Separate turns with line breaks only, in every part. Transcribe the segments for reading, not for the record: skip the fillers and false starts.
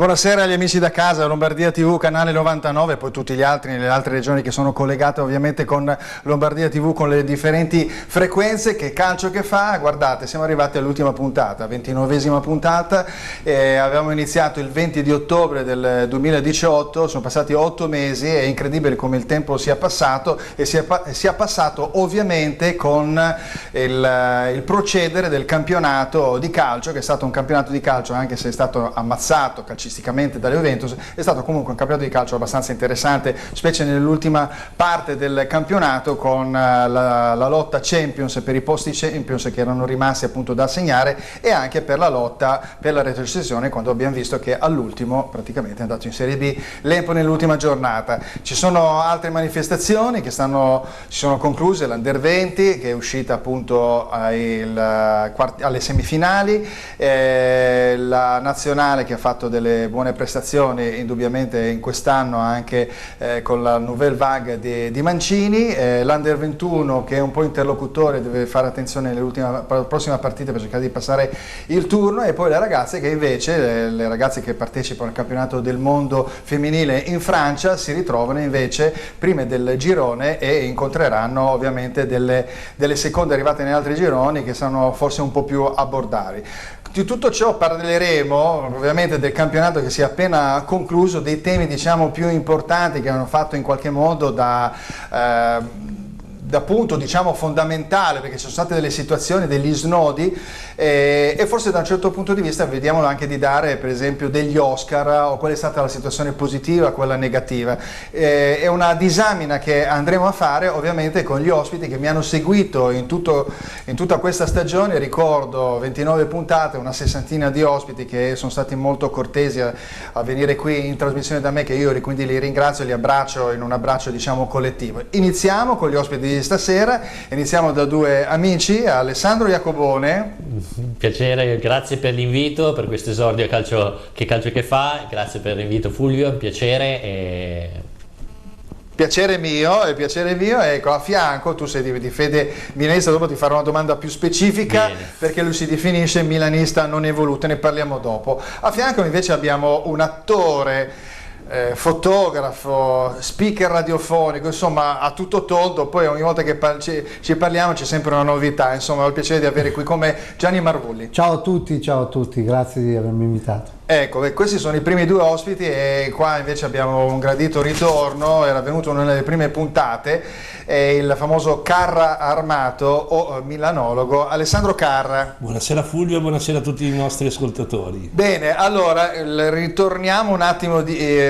Buonasera agli amici da casa, Lombardia TV, canale 99, e poi tutti gli altri nelle altre regioni che sono collegate ovviamente con Lombardia TV con le differenti frequenze. Che calcio che fa? Guardate, siamo arrivati all'ultima puntata, 29esima puntata, avevamo iniziato il 20 di ottobre del 2018, sono passati 8 mesi, è incredibile come il tempo sia passato e sia passato ovviamente con il procedere del campionato di calcio, che è stato un campionato di calcio, anche se è stato ammazzato calcisticamente dalle Juventus, è stato comunque un campionato di calcio abbastanza interessante, specie nell'ultima parte del campionato, con la lotta Champions per i posti Champions che erano rimasti appunto da assegnare, e anche per la lotta per la retrocessione, quando abbiamo visto che all'ultimo praticamente è andato in Serie B l'Empoli nell'ultima giornata. Ci sono altre manifestazioni che si sono concluse, l'Under 20 che è uscita appunto alle semifinali, la nazionale che ha fatto delle buone prestazioni indubbiamente in quest'anno anche con la Nouvelle Vague di Mancini, l'Under 21 che è un po' interlocutore, deve fare attenzione nell'ultima prossima partita per cercare di passare il turno, e poi le ragazze che invece, le ragazze che partecipano al campionato del mondo femminile in Francia, si ritrovano invece prime del girone e incontreranno ovviamente delle seconde arrivate negli altri gironi che sono forse un po' più abbordabili. Di tutto ciò parleremo ovviamente del campionato che si è appena concluso, dei temi diciamo più importanti che hanno fatto in qualche modo da punto diciamo fondamentale, perché ci sono state delle situazioni, degli snodi, e forse da un certo punto di vista vediamo anche di dare per esempio degli Oscar, o qual è stata la situazione positiva, quella negativa. È una disamina che andremo a fare ovviamente con gli ospiti che mi hanno seguito in tutta questa stagione. Ricordo 29 puntate, una sessantina di ospiti che sono stati molto cortesi a venire qui in trasmissione da me, che io quindi li ringrazio e li abbraccio in un abbraccio diciamo collettivo. Iniziamo con gli ospiti di stasera, iniziamo da due amici, Alessandro Iacobone.
Piacere, grazie per l'invito, per questo esordio calcio che fa, grazie per l'invito Fulvio, piacere.
Piacere mio, ecco, a fianco, tu sei di fede milanista, dopo ti farò una domanda più specifica. Bene. Perché lui si definisce milanista non evoluto, ne parliamo dopo. A fianco invece abbiamo un attore, fotografo, speaker radiofonico, insomma a tutto tondo, poi ogni volta che ci parliamo c'è sempre una novità, insomma ho il piacere di avere qui con me Gianni Marvulli.
Ciao a tutti, grazie di avermi invitato.
Ecco, questi sono i primi due ospiti, e qua invece abbiamo un gradito ritorno, era venuto nelle prime puntate, il famoso Carra armato o milanologo Alessandro Carra.
Buonasera Fulvio, buonasera a tutti i nostri ascoltatori.
Bene, allora ritorniamo un attimo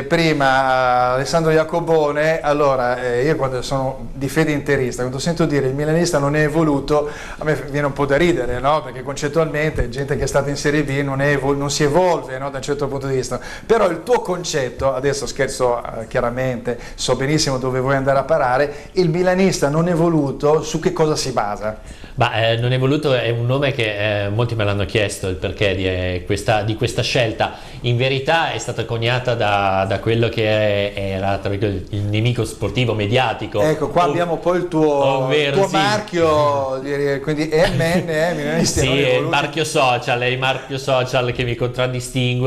prima a Alessandro Iacobone. Allora, io quando sono di fede interista, quando sento dire il milanista non è evoluto, a me viene un po' da ridere, no? Perché concettualmente gente che è stata in Serie B non si evolve, no? Da un certo punto di vista, però il tuo concetto, adesso scherzo chiaramente, so benissimo dove vuoi andare a parare, il milanista non evoluto su che cosa si basa?
Non evoluto è un nome che molti me l'hanno chiesto, il perché di questa scelta. In verità è stata coniata da quello che era il nemico sportivo mediatico.
Ecco, qua abbiamo poi il tuo marchio, quindi MN, milanista.
Sì, è il marchio social che mi contraddistingue,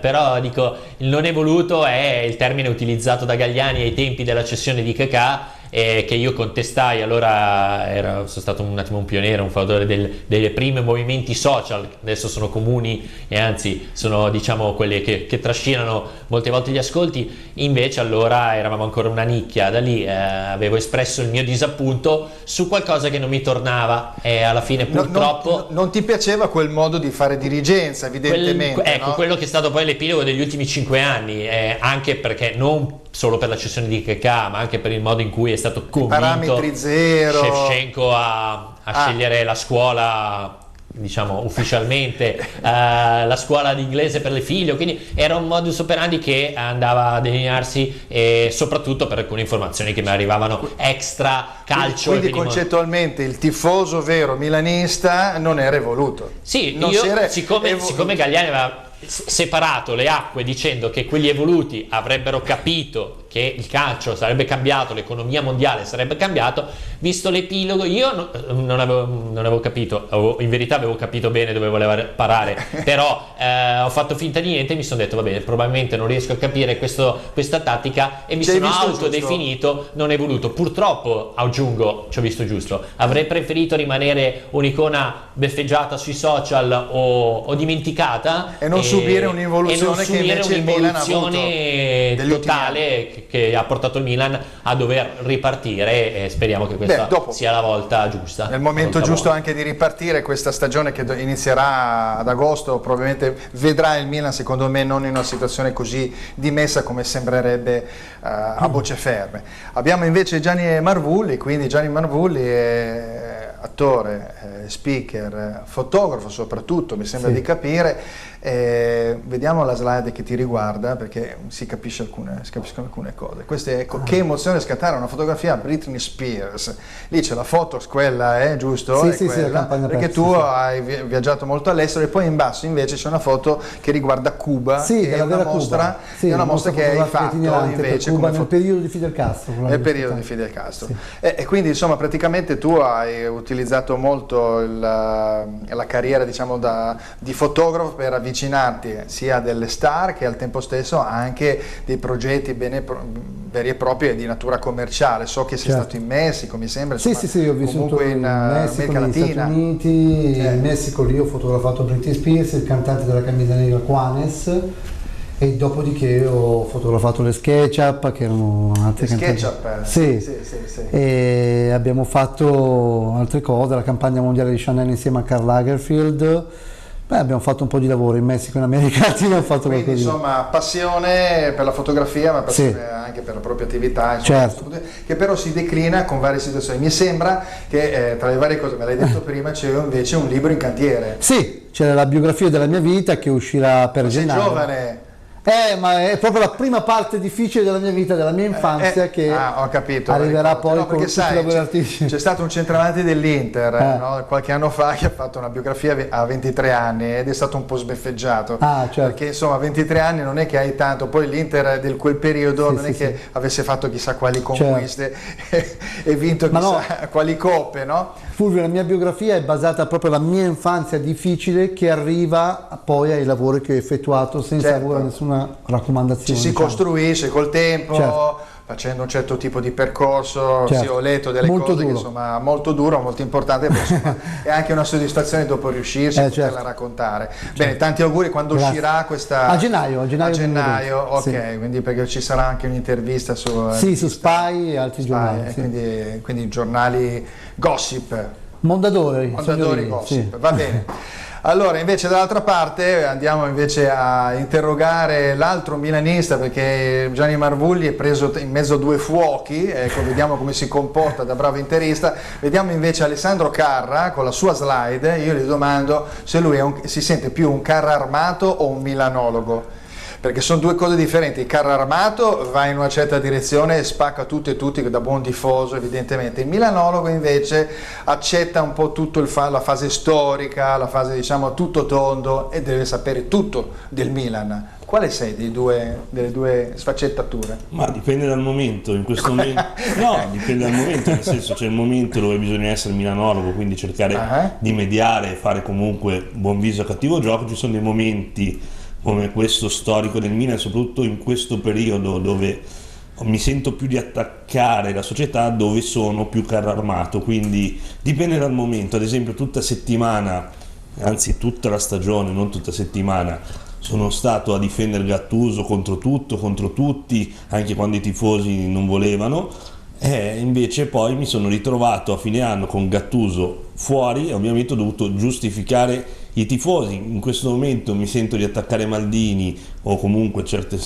però dico, il non evoluto è il termine utilizzato da Galliani ai tempi della cessione di Kakà, che io contestai. Allora sono stato un attimo un pioniere, un fautore dei primi movimenti social, adesso sono comuni e anzi sono diciamo quelli che trascinano molte volte gli ascolti. Invece allora eravamo ancora una nicchia, da lì avevo espresso il mio disappunto su qualcosa che non mi tornava, e alla fine purtroppo
non ti piaceva quel modo di fare dirigenza, evidentemente.
Ecco, quello che è stato poi l'epilogo degli ultimi 5 anni, anche perché non solo per la cessione di Kakà, ma anche per il modo in cui è stato convinto
parametri zero
Shevchenko a scegliere la scuola, diciamo ufficialmente, la scuola di inglese per le figlie, quindi era un modus operandi che andava a delinearsi, e soprattutto per alcune informazioni che mi arrivavano extra calcio.
Quindi concettualmente il tifoso vero milanista non era evoluto.
Sì, siccome Galliani aveva separato le acque dicendo che quelli evoluti avrebbero capito che il calcio sarebbe cambiato, l'economia mondiale sarebbe cambiato, visto l'epilogo io non avevo capito, in verità avevo capito bene dove voleva parare, però ho fatto finta di niente e mi sono detto vabbè, probabilmente non riesco a capire questa tattica e mi sono autodefinito non evoluto. Purtroppo, aggiungo, ci ho visto giusto, avrei preferito rimanere un'icona beffeggiata sui social o dimenticata
e non subire un'involuzione che invece il Milan ha avuto
totale che ha portato il Milan a dover ripartire, e speriamo che questa sia la volta giusta.
È il momento giusto anche di ripartire. Questa stagione che inizierà ad agosto probabilmente vedrà il Milan, secondo me, non in una situazione così dimessa come sembrerebbe a voce ferme. Abbiamo invece Gianni Marvulli, quindi Gianni Marvulli è attore, speaker, fotografo soprattutto, mi sembra di capire. Vediamo la slide che ti riguarda, perché si capiscono alcune cose. Queste, ecco, che emozione scattare una fotografia a Britney Spears. Lì c'è la foto, quella è giusto?
Sì,
quella,
la campagna
perché
pezzi,
tu hai viaggiato molto all'estero, e poi in basso invece c'è una foto che riguarda Cuba, che è una mostra, è una mostra che hai fatto invece
Cuba nel periodo di Fidel Castro.
Nel periodo di Fidel Castro. E quindi insomma praticamente tu hai utilizzato molto la carriera, diciamo, di fotografo per avvicinarti sia delle star che al tempo stesso anche dei progetti veri e propri di natura commerciale. So che sei stato in Messico, mi sembra.
Sì, ho vissuto in Messico, negli Stati Uniti. In Messico lì ho fotografato Britney Spears, il cantante della camicia nera Juanes, e dopodiché ho fotografato le SketchUp, che erano altre cantanti. Sì. E abbiamo fatto altre cose, la campagna mondiale di Chanel insieme a Karl Lagerfeld. Abbiamo fatto un po' di lavoro in Messico e in America Latina, ho fatto
quindi insomma passione per la fotografia, ma passione anche per la propria attività, insomma, che però si declina con varie situazioni. Mi sembra che tra le varie cose, me l'hai detto prima, c'è invece un libro in cantiere.
Sì, c'è la biografia della mia vita che uscirà per gennaio.
Sei giovane.
Ma è proprio la prima parte difficile della mia vita, della mia infanzia, che
ho capito,
arriverà poi con
tutti i lavori artistici. C'è stato un centravanti dell'Inter qualche anno fa che ha fatto una biografia a 23 anni ed è stato un po' sbeffeggiato, perché insomma a 23 anni non è che hai tanto, poi l'Inter di quel periodo non è che avesse fatto chissà quali conquiste e vinto chissà quali coppe, no?
Fulvio, la mia biografia è basata proprio sulla mia infanzia difficile, che arriva poi ai lavori che ho effettuato senza avere nessuna raccomandazione.
Ci si costruisce col tempo, facendo un certo tipo di percorso. Sì, ho letto delle cose che insomma molto duro, molto importante, però insomma è anche una soddisfazione dopo riuscirci a poterla raccontare. Bene, tanti auguri. Quando uscirà questa?
A gennaio,
ok, quindi perché ci sarà anche un'intervista su
Spy e altri giornali.
Quindi giornali gossip.
Mondadori
gossip, va bene. Allora, invece dall'altra parte andiamo invece a interrogare l'altro milanista, perché Gianni Marvulli è preso in mezzo a due fuochi, ecco, vediamo come si comporta da bravo interista. Vediamo invece Alessandro Carra con la sua slide. Io gli domando se lui si sente più un carro armato o un milanologo, perché sono due cose differenti. Il carro armato va in una certa direzione e spacca tutto e tutti da buon tifoso, evidentemente. Il milanologo invece accetta un po' tutto la fase storica, la fase, diciamo, tutto tondo, e deve sapere tutto del Milan. Quale sei delle due sfaccettature?
Ma dipende dal momento. In questo momento dipende dal momento, nel senso, c'è il momento dove bisogna essere milanologo, quindi cercare di mediare e fare comunque buon viso a cattivo gioco. Ci sono dei momenti come questo storico del Milan, soprattutto in questo periodo dove mi sento più di attaccare la società, dove sono più carro armato, quindi dipende dal momento. Ad esempio tutta settimana, anzi tutta la stagione, non tutta settimana, sono stato a difendere Gattuso contro tutto, contro tutti, anche quando i tifosi non volevano. Invece poi mi sono ritrovato a fine anno con Gattuso fuori e ovviamente ho dovuto giustificare i tifosi. In questo momento mi sento di attaccare Maldini o comunque certe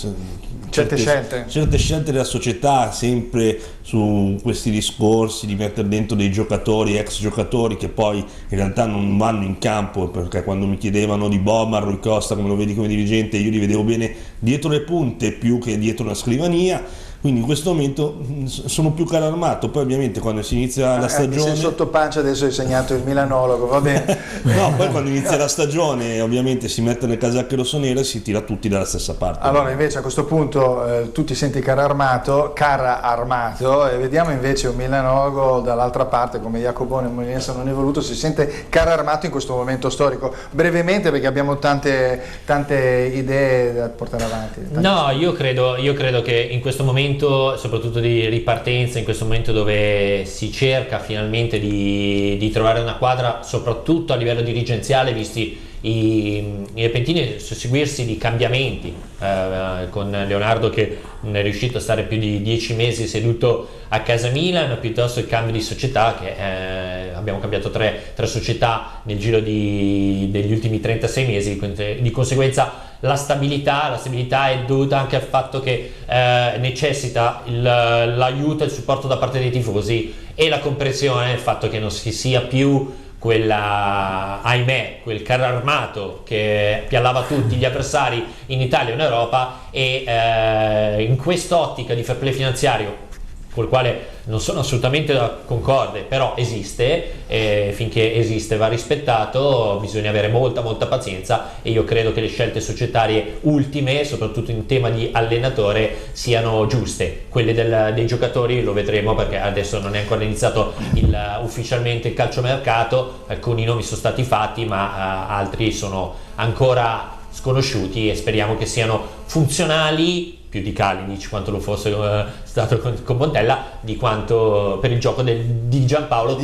scelte della società, sempre su questi discorsi di mettere dentro dei giocatori, ex giocatori che poi in realtà non vanno in campo, perché quando mi chiedevano di Boban, Rui Costa, come lo vedi come dirigente, io li vedevo bene dietro le punte più che dietro una scrivania. quindi in questo momento sono più carro armato. Poi ovviamente quando si inizia la stagione,
sei sotto pancia, adesso hai segnato il milanologo, va bene.
no, poi quando inizia la stagione ovviamente si mettono le casacche rossonere e si tira tutti dalla stessa parte.
Allora invece a questo punto tu ti senti cara armato e vediamo invece un milanologo dall'altra parte come Jacobone e Molinense non evoluto si sente cara armato in questo momento storico. Brevemente, perché abbiamo tante idee da portare avanti.
No, io credo che in questo momento, soprattutto di ripartenza, in questo momento dove si cerca finalmente di trovare una quadra, soprattutto a livello dirigenziale, visti i repentini susseguirsi di cambiamenti, con Leonardo che non è riuscito a stare più di 10 mesi seduto a casa Milan, piuttosto il cambio di società che abbiamo cambiato tre società nel giro degli ultimi 36 mesi, di conseguenza la stabilità è dovuta anche al fatto che necessita l'aiuto e il supporto da parte dei tifosi e la comprensione del fatto che non si sia più quel carro armato che piallava tutti gli avversari in Italia e in Europa, e in quest'ottica di fair play finanziario, col quale non sono assolutamente concorde, però esiste, e finché esiste va rispettato, bisogna avere molta pazienza, e io credo che le scelte societarie ultime, soprattutto in tema di allenatore, siano giuste. Quelle dei giocatori lo vedremo, perché adesso non è ancora iniziato ufficialmente il calciomercato, alcuni nomi sono stati fatti ma altri sono ancora sconosciuti, e speriamo che siano funzionali più di Kalinic quanto lo fosse stato con Montella, di quanto per il gioco di Giampaolo,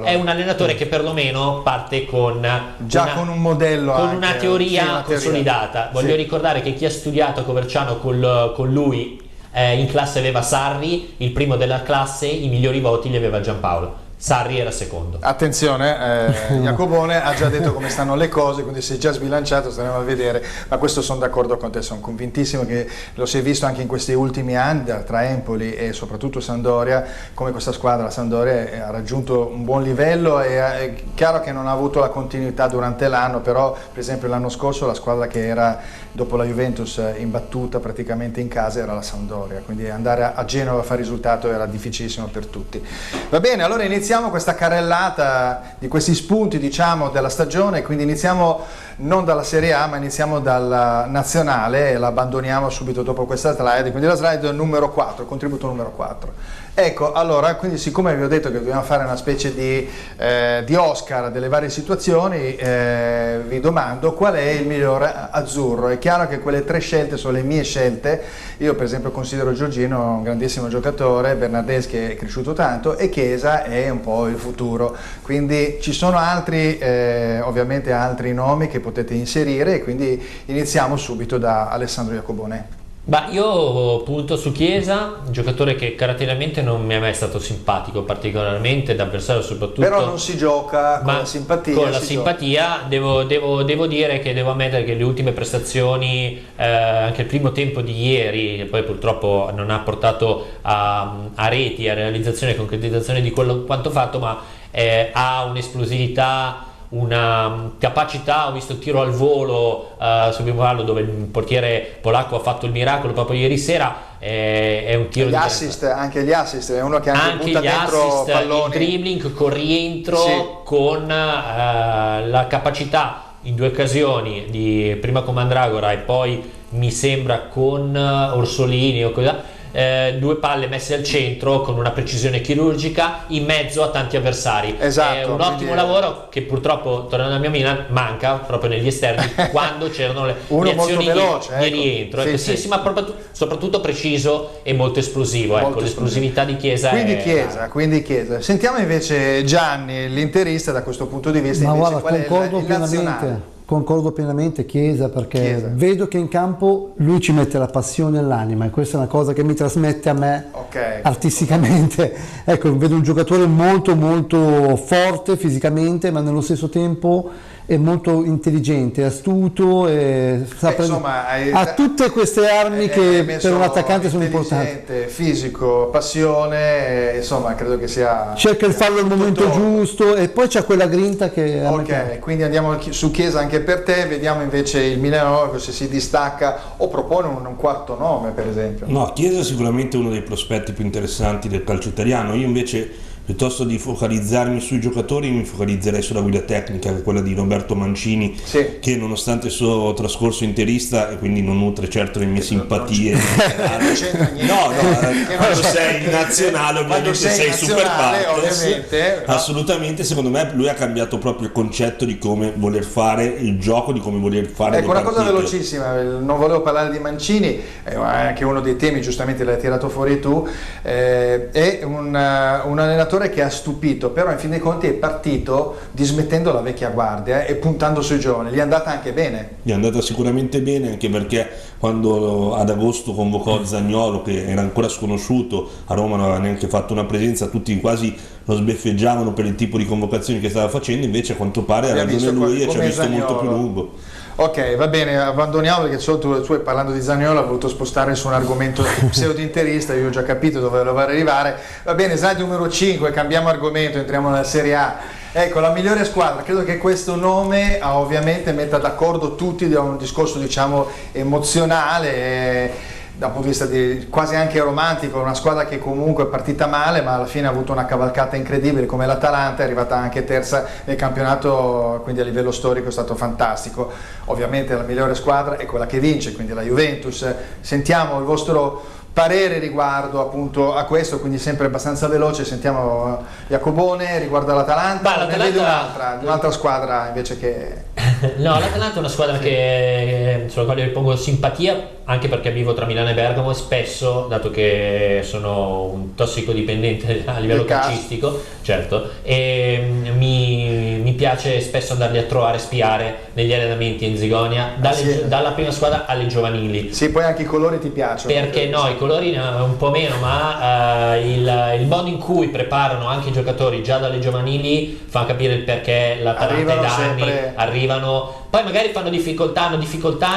è un allenatore che perlomeno parte con
un modello,
con una teoria consolidata. Voglio ricordare che chi ha studiato a Coverciano con lui in classe aveva Sarri, il primo della classe, i migliori voti li aveva Giampaolo. Sarri era secondo.
Attenzione, Jacobone ha già detto come stanno le cose, quindi si è già sbilanciato, staremo a vedere, ma questo sono d'accordo con te, sono convintissimo che lo si è visto anche in questi ultimi anni tra Empoli e soprattutto Sampdoria, come questa squadra, la Sampdoria, ha raggiunto un buon livello, e è chiaro che non ha avuto la continuità durante l'anno, però per esempio l'anno scorso la squadra che era dopo la Juventus imbattuta praticamente in casa era la Sampdoria, quindi andare a Genova a fare risultato era difficilissimo per tutti. Va bene, allora iniziamo questa carrellata di questi spunti, diciamo, della stagione, quindi iniziamo non dalla Serie A ma iniziamo dalla nazionale, e la abbandoniamo subito dopo questa slide, quindi la slide numero 4, contributo numero 4. Ecco, allora, quindi siccome vi ho detto che dobbiamo fare una specie di Oscar delle varie situazioni, vi domando qual è il migliore azzurro. È chiaro che quelle 3 scelte sono le mie scelte. Io per esempio considero Giorgino un grandissimo giocatore, Bernardeschi è cresciuto tanto e Chiesa è un po' il futuro, quindi ci sono altri, ovviamente altri nomi che potete inserire, e quindi iniziamo subito da Alessandro Jacobone.
Io punto su Chiesa, un giocatore che caratterialmente non mi è mai stato simpatico particolarmente, d'avversario soprattutto.
Però non si gioca con la simpatia.
Con la simpatia devo dire che devo ammettere che le ultime prestazioni, anche il primo tempo di ieri, poi purtroppo non ha portato a reti, a realizzazione e concretizzazione di quanto fatto, ma ha un'esplosività, una capacità. Ho visto il tiro al volo su Bimovalo, dove il portiere polacco ha fatto il miracolo proprio ieri sera. È un tiro
anche gli assist, è uno che anche butta dentro palloni,
il dribbling con rientro, sì, con la capacità in 2 occasioni, prima con Mandragora e poi mi sembra con Orsolini o cosa, 2 palle messe al centro con una precisione chirurgica in mezzo a tanti avversari.
Esatto,
è un ottimo lavoro che purtroppo, tornando al mio Milan, manca proprio negli esterni quando c'erano le azioni di rientro. Sì, ma soprattutto preciso e molto esplosivo. Molto l'esplosività di Chiesa
quindi Chiesa. Sentiamo invece Gianni, l'interista, da questo punto di vista.
Ma
invece,
guarda, concordo pienamente Chiesa, perché vedo che in campo lui ci mette la passione e l'anima, e questa è una cosa che mi trasmette a me artisticamente. Ecco, vedo un giocatore molto forte fisicamente, ma nello stesso tempo è molto intelligente, astuto e ha tutte queste armi che per un attaccante sono importanti.
Fisico, passione, insomma credo che sia...
Cerca di farlo al momento giusto e poi c'ha quella grinta che...
Ok, quindi andiamo su Chiesa anche per te, vediamo invece il Milanova se si distacca o propone un quarto nome per esempio.
No, Chiesa è sicuramente uno dei prospetti più interessanti del calcio italiano, io invece... Piuttosto di focalizzarmi sui giocatori mi focalizzerei sulla guida tecnica, che è quella di Roberto Mancini, che nonostante il suo trascorso interista e quindi non nutre certo le mie simpatie. Quando sei in nazionale ovviamente sei super partes, assolutamente. Secondo me lui ha cambiato proprio il concetto di come voler fare il gioco, di come voler fare
una cosa velocissima, non volevo parlare di Mancini, anche uno dei temi giustamente l'hai tirato fuori tu, è un allenatore che ha stupito, però in fin dei conti è partito dismettendo la vecchia guardia e puntando sui giovani. Gli è andata anche bene?
Gli è andata sicuramente bene, anche perché quando ad agosto convocò Zaniolo, che era ancora sconosciuto, a Roma non aveva neanche fatto una presenza, tutti quasi lo sbeffeggiavano per il tipo di convocazioni che stava facendo, invece a quanto pare ha ragione lui e ci ha visto Zaniolo molto più lungo.
Ok, va bene, abbandoniamo perché tu parlando di Zaniolo ha voluto spostare su un argomento pseudo-interista, io ho già capito dove voleva arrivare. Va bene, slide numero 5, cambiamo argomento, entriamo nella Serie A. Ecco, la migliore squadra, credo che questo nome ovviamente metta d'accordo tutti da un discorso diciamo emozionale, dal punto di vista quasi anche romantico, una squadra che comunque è partita male ma alla fine ha avuto una cavalcata incredibile come l'Atalanta, è arrivata anche terza nel campionato, quindi a livello storico è stato fantastico. Ovviamente la migliore squadra è quella che vince, quindi la Juventus. Sentiamo il vostro parere riguardo appunto a questo, quindi sempre abbastanza veloce. Sentiamo Jacobone riguardo all'Atalanta. Ne vedi un'altra squadra invece che...
No, l'Atalanta è una squadra sulla quale ripongo simpatia, anche perché vivo tra Milano e Bergamo e spesso, dato che sono un tossicodipendente a livello calcistico, certo, e mi piace spesso andarli a trovare, spiare negli allenamenti in Zigonia, dalla prima squadra alle giovanili.
Sì, poi anche i colori ti piacciono?
Perché no, i colori un po' meno, ma il modo in cui preparano anche i giocatori già dalle giovanili fa capire il perché l'Atalanta da anni arrivano. Poi magari hanno difficoltà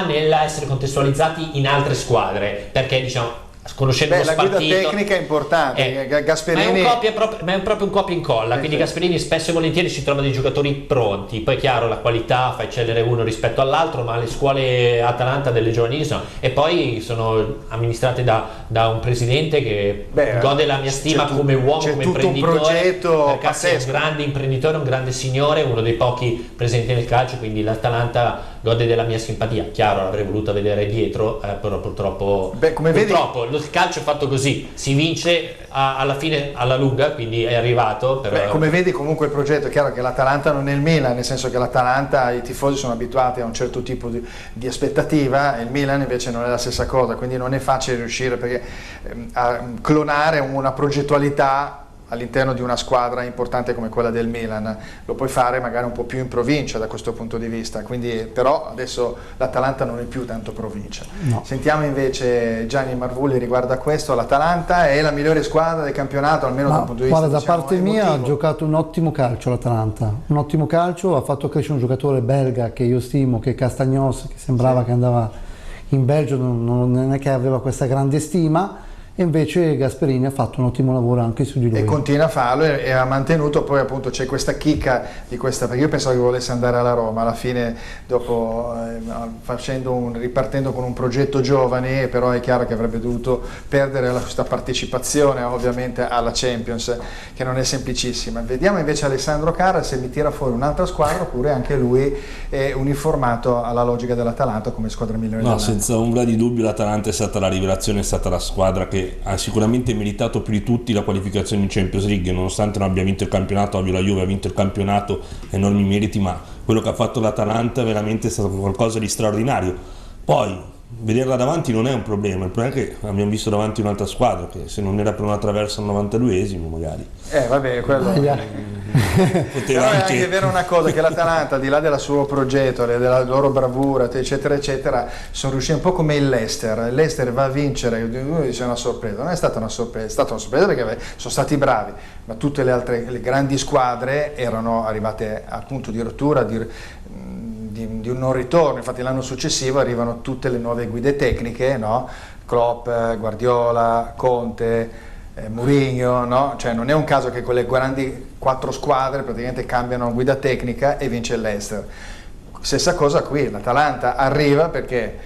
nell'essere contestualizzati in altre squadre, perché diciamo conoscendo lo
spartito,
la guida
tecnica è importante, Gasperini
ma è proprio un copia e incolla, quindi Gasperini spesso e volentieri si trova dei giocatori pronti, poi è chiaro la qualità fa eccellere uno rispetto all'altro, ma le scuole Atalanta delle giovanili sono, e poi sono amministrate da un presidente che gode la mia stima come uomo, come imprenditore,
un progetto
è un grande imprenditore, un grande signore, uno dei pochi presenti nel calcio, quindi l'Atalanta gode della mia simpatia. Chiaro, l'avrei voluta vedere dietro, però purtroppo il calcio è fatto così, si vince alla fine alla lunga, quindi è arrivato.
Come vedi comunque il progetto, è chiaro che l'Atalanta non è il Milan, nel senso che l'Atalanta, i tifosi sono abituati a un certo tipo di aspettativa, e il Milan invece non è la stessa cosa, quindi non è facile riuscire a clonare una progettualità all'interno di una squadra importante come quella del Milan. Lo puoi fare magari un po' più in provincia da questo punto di vista, quindi, però adesso l'Atalanta non è più tanto provincia. No. Sentiamo invece Gianni Marvulli riguardo a questo. L'Atalanta è la migliore squadra del campionato, almeno dal punto di vista
da parte mia ha giocato un ottimo calcio l'Atalanta, un ottimo calcio, ha fatto crescere un giocatore belga che io stimo, che è Castagnos, che sembrava che andava in Belgio, non è che aveva questa grande stima. E invece Gasperini ha fatto un ottimo lavoro anche su di lui.
E continua a farlo e ha mantenuto, poi appunto c'è questa chicca di questa, perché io pensavo che volesse andare alla Roma, alla fine dopo ripartendo con un progetto giovane, però è chiaro che avrebbe dovuto perdere questa partecipazione ovviamente alla Champions, che non è semplicissima. Vediamo invece Alessandro Carra se mi tira fuori un'altra squadra, oppure anche lui è uniformato alla logica dell'Atalanta come squadra migliore.
No, senza ombra di dubbio l'Atalanta è stata la rivelazione, è stata la squadra che ha sicuramente meritato più di tutti la qualificazione in Champions League, nonostante non abbia vinto il campionato. Ovvio, la Juve ha vinto il campionato, enormi meriti, ma quello che ha fatto l'Atalanta veramente è stato qualcosa di straordinario. Poi vederla davanti non è un problema, il problema è che abbiamo visto davanti un'altra squadra che se non era per una traversa al 92esimo magari
vabbè, quello Però è anche vero una cosa, che l'Atalanta, al di là del suo progetto, della loro bravura, eccetera eccetera, sono riusciti un po' come il Leicester va a vincere, uno dice una sorpresa, non è stata una sorpresa, è stata una sorpresa perché sono stati bravi, ma tutte le altre grandi squadre erano arrivate a punto di rottura, di un non ritorno. Infatti l'anno successivo arrivano tutte le nuove guide tecniche, no? Klopp, Guardiola, Conte, Mourinho, no? Cioè non è un caso che quelle grandi 4 squadre praticamente cambiano guida tecnica e vince il Leicester. Stessa cosa qui, l'Atalanta arriva perché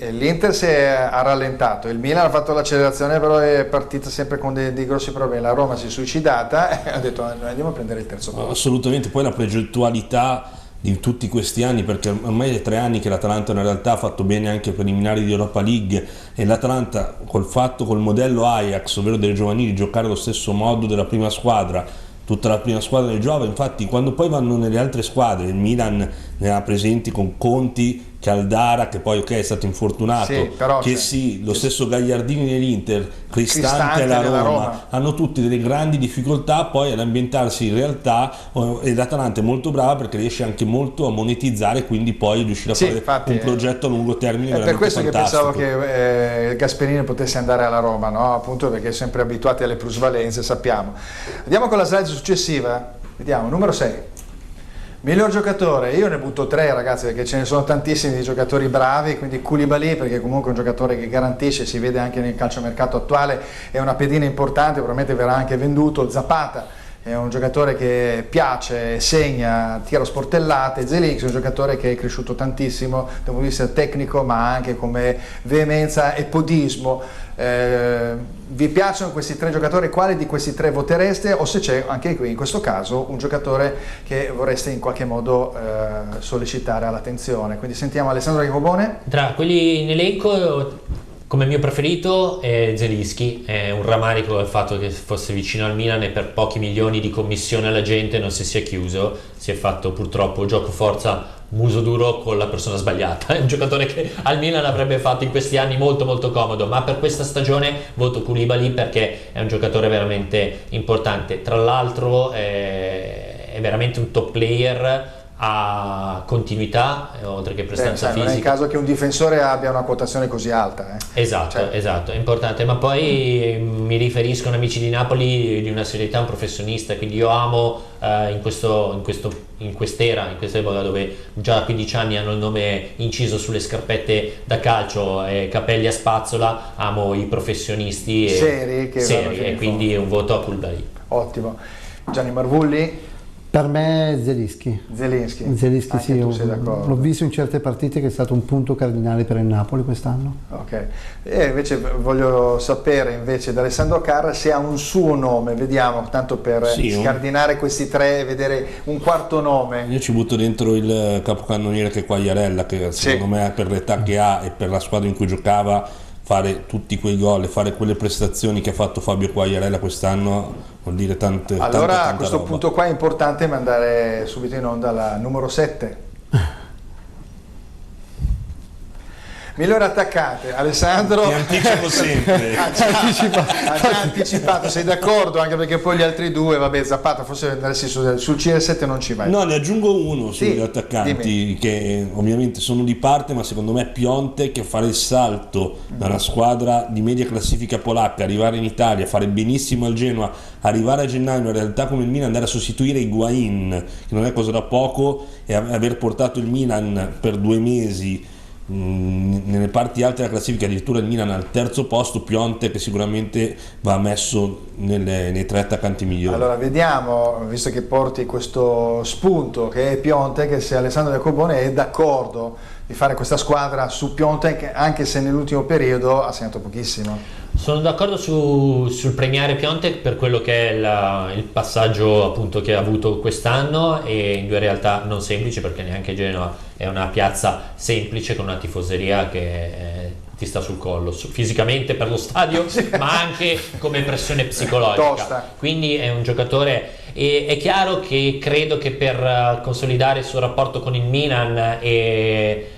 l'Inter ha rallentato, il Milan ha fatto l'accelerazione, però è partita sempre con dei grossi problemi, la Roma si è suicidata e ha detto andiamo a prendere il terzo posto.
Assolutamente, poi la progettualità di tutti questi anni, perché ormai è 3 anni che l'Atalanta in realtà ha fatto bene anche preliminari di Europa League, e l'Atalanta col modello Ajax, ovvero delle giovanili, giocare allo stesso modo della prima squadra, tutta la prima squadra del Giova. Infatti quando poi vanno nelle altre squadre, il Milan ne ha presenti con Conti, Caldara, che poi è stato infortunato,
sì, però
che sì, lo stesso Gagliardini nell'Inter, Cristante alla Roma, hanno tutti delle grandi difficoltà poi ad ambientarsi in realtà, e l'Atalanta è molto brava perché riesce anche molto a monetizzare, quindi poi riuscire a fare un progetto a lungo termine.
È per questo
fantastico.
Che pensavo che Gasperini potesse andare alla Roma, no? Appunto perché è sempre abituati alle plusvalenze, sappiamo. Andiamo con la slide successiva, vediamo, numero 6. Miglior giocatore, io ne butto 3 ragazzi, perché ce ne sono tantissimi di giocatori bravi, quindi Koulibaly, perché comunque è un giocatore che garantisce, si vede anche nel calciomercato attuale, è una pedina importante, probabilmente verrà anche venduto. Zapata è un giocatore che piace, segna, tira sportellate. Zelinski è un giocatore che è cresciuto tantissimo dal punto di vista tecnico, ma anche come veemenza e podismo. Vi piacciono questi 3 giocatori? Quali di questi 3 votereste? O se c'è anche qui in questo caso un giocatore che vorreste in qualche modo sollecitare all'attenzione? Quindi sentiamo Alessandro Jacobone.
Tra quelli in elenco, come mio preferito è Zelinski. È un rammarico il fatto che fosse vicino al Milan e per pochi milioni di commissione alla gente non si sia chiuso, si è fatto purtroppo gioco forza muso duro con la persona sbagliata. È un giocatore che al Milan avrebbe fatto in questi anni molto molto comodo, ma per questa stagione voto Koulibaly perché è un giocatore veramente importante. Tra l'altro è veramente un top player, ha continuità oltre che prestanza fisica.
Non è il caso che un difensore abbia una quotazione così alta.
Esatto, è importante, ma poi mi riferisco a amici di Napoli di una serietà, un professionista, quindi io amo in quest'era, in questa epoca dove già a 15 anni hanno il nome inciso sulle scarpette da calcio e capelli a spazzola, amo i professionisti
seri
e quindi un voto a Koulibaly.
Ottimo. Gianni Marvulli?
Per me Zelinski sì, l'ho visto in certe partite che è stato un punto cardinale per il Napoli quest'anno.
Ok, e invece voglio sapere invece da Alessandro Carra se ha un suo nome, vediamo, tanto per scardinare questi 3 e vedere un quarto nome.
Io ci butto dentro il capocannoniere che è Quagliarella, che secondo me per l'età che ha e per la squadra in cui giocava, fare tutti quei gol e fare quelle prestazioni che ha fatto Fabio Quagliarella quest'anno vuol dire tante
allora a questo
roba.
Punto qua è importante mandare subito in onda la numero 7. Migliore attaccante, Alessandro.
Ti anticipo sempre.
ha già anticipato, sei d'accordo? Anche perché poi gli altri 2, vabbè, Zapata forse andresti sul CR7 non ci vai.
No, ne aggiungo uno sugli attaccanti, dimmi. Che ovviamente sono di parte, ma secondo me Piontek, che fare il salto da una squadra di media classifica polacca, arrivare in Italia, fare benissimo al Genoa, arrivare a gennaio in realtà come il Milan, andare a sostituire Higuain, che non è cosa da poco, e aver portato il Milan per 2 mesi nelle parti alte della classifica, addirittura il Milan al terzo posto. Piontek che sicuramente va messo nei 3 attaccanti migliori.
Allora vediamo, visto che porti questo spunto che è Piontek, se Alessandro Jacobone è d'accordo di fare questa squadra su Piontek, anche se nell'ultimo periodo ha segnato pochissimo.
Sono d'accordo sul premiare Piontek per quello che è il passaggio appunto che ha avuto quest'anno, e in 2 realtà non semplici, perché neanche Genova è una piazza semplice con una tifoseria che ti sta sul collo fisicamente per lo stadio, ma anche come pressione psicologica.
Tosta.
Quindi è un giocatore, e è chiaro che credo che per consolidare il suo rapporto con il Milan e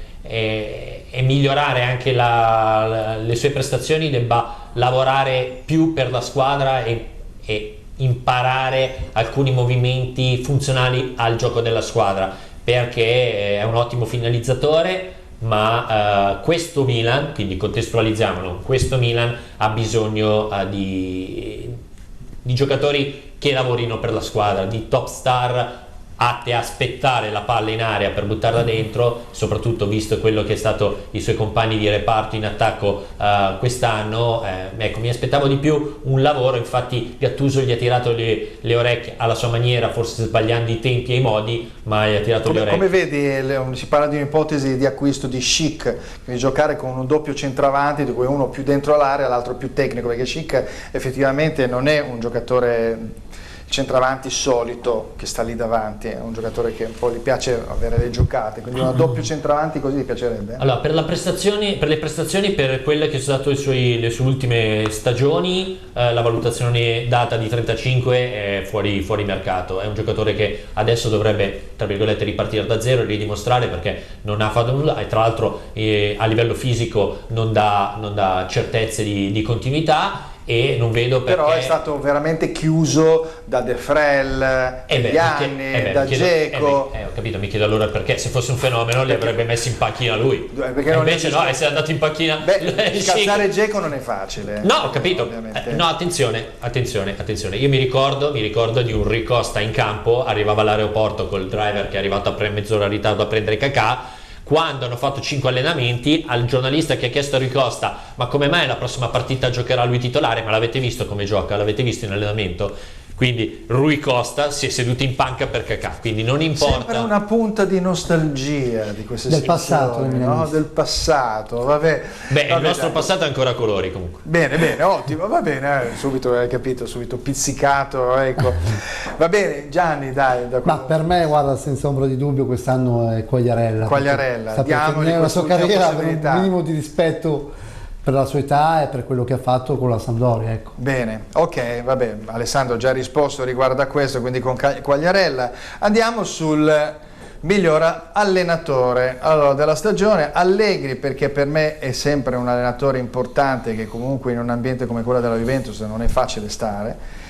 migliorare anche le sue prestazioni debba lavorare più per la squadra e imparare alcuni movimenti funzionali al gioco della squadra, perché è un ottimo finalizzatore, ma questo Milan, quindi contestualizziamolo, questo Milan ha bisogno di giocatori che lavorino per la squadra, di top star atte a aspettare la palla in area per buttarla dentro, soprattutto visto quello che è stato i suoi compagni di reparto in attacco quest'anno. Ecco, mi aspettavo di più un lavoro, infatti Gattuso gli ha tirato le orecchie alla sua maniera, forse sbagliando i tempi e i modi, ma gli ha tirato le orecchie.
Come vedi, si parla di un'ipotesi di acquisto di Schick, quindi giocare con un doppio centravanti, di cui uno più dentro l'area, l'altro più tecnico, perché Schick effettivamente non è un giocatore centravanti solito che sta lì davanti, è un giocatore che un po' gli piace avere le giocate, quindi una doppio centravanti così gli piacerebbe?
Allora, per le prestazioni, per quelle che sono state le sue ultime stagioni, la valutazione data di 35 è fuori mercato. È un giocatore che adesso dovrebbe, tra virgolette, ripartire da zero e ridimostrare, perché non ha fatto nulla e tra l'altro a livello fisico non dà certezze di continuità. E non vedo perché...
Però è stato veramente chiuso da De Frel, da Dzeko.
Ho capito, mi chiedo allora perché, se fosse un fenomeno li avrebbe messi in panchina lui.
Perché
invece no, è andato in panchina.
Scazzare Dzeko non è facile.
No, ho capito. No, attenzione. Io mi ricordo di un Ricosta in campo, arrivava all'aeroporto col driver che è arrivato a mezz'ora in ritardo a prendere Kakà. Quando hanno fatto 5 allenamenti, al giornalista che ha chiesto a Ricosta ma come mai la prossima partita giocherà lui titolare, ma l'avete visto come gioca, l'avete visto in allenamento? Quindi Rui Costa si è seduto in panca per Kakà, quindi non importa.
Sempre una punta di nostalgia di queste
del passato,
no? Del passato, vabbè.
Il nostro passato è ancora a colori comunque.
Bene, ottimo, va bene, subito hai capito, subito pizzicato, ecco. Va bene, Gianni, dai.
Ma per me, guarda, senza ombra di dubbio quest'anno è
Quagliarella,
diamogli la sua carriera per un minimo di rispetto per la sua età e per quello che ha fatto con la Sampdoria, ecco.
Bene, ok, vabbè, Alessandro ha già risposto riguardo a questo, quindi con Quagliarella. Andiamo sul miglior allenatore della stagione. Allegri, perché per me è sempre un allenatore importante, che comunque in un ambiente come quello della Juventus non è facile stare.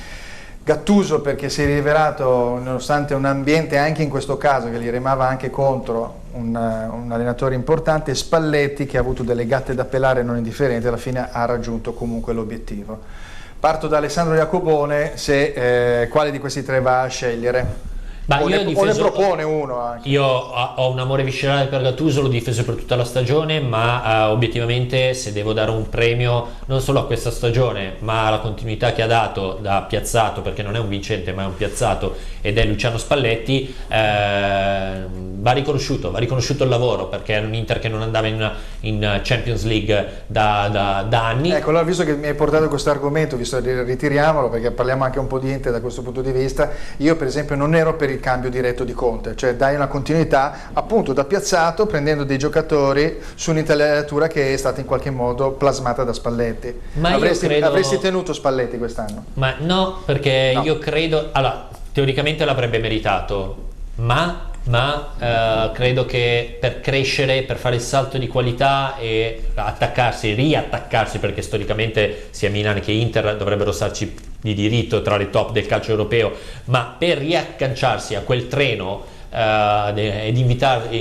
Gattuso, perché si è rivelato, nonostante un ambiente anche in questo caso che gli remava anche contro, un allenatore importante. Spalletti, che ha avuto delle gatte da pelare non indifferenti, alla fine ha raggiunto comunque l'obiettivo. Parto da Alessandro Jacobone, quale di questi tre va a scegliere? O ne propone uno anche.
Io ho un amore viscerale per Gattuso, l'ho difeso per tutta la stagione, ma obiettivamente se devo dare un premio non solo a questa stagione ma alla continuità che ha dato da piazzato, perché non è un vincente ma è un piazzato, ed è Luciano Spalletti, va riconosciuto il lavoro, perché era un Inter che non andava in Champions League da anni.
Ecco, allora, visto che mi hai portato questo argomento, ritiriamolo, perché parliamo anche un po' di Inter da questo punto di vista. Io per esempio non ero per il cambio diretto di Conte, cioè dai una continuità appunto da piazzato, prendendo dei giocatori su un'intellettura che è stata in qualche modo plasmata da Spalletti.
Ma
avresti tenuto Spalletti quest'anno?
Ma no, perché no. Io credo, allora, teoricamente l'avrebbe meritato, ma credo che per crescere, per fare il salto di qualità e riattaccarsi, perché storicamente sia Milan che Inter dovrebbero starci di diritto tra le top del calcio europeo, ma per riagganciarsi a quel treno ed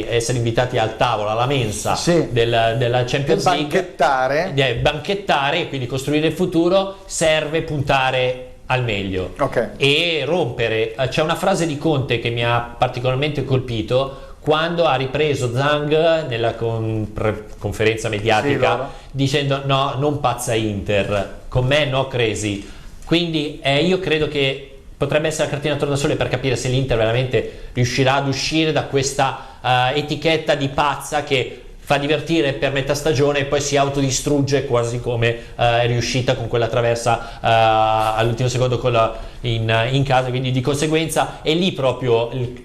essere invitati al tavolo, alla mensa della Champions League, banchettare e quindi costruire il futuro, serve puntare al meglio e rompere. C'è una frase di Conte che mi ha particolarmente colpito quando ha ripreso Zhang nella conferenza mediatica, dicendo no, non pazza Inter, con me no crazy. Quindi io credo che potrebbe essere la cartina tornasole per capire se l'Inter veramente riuscirà ad uscire da questa etichetta di pazza che fa divertire per metà stagione e poi si autodistrugge, quasi come è riuscita con quella traversa all'ultimo secondo in casa. Quindi di conseguenza è lì proprio il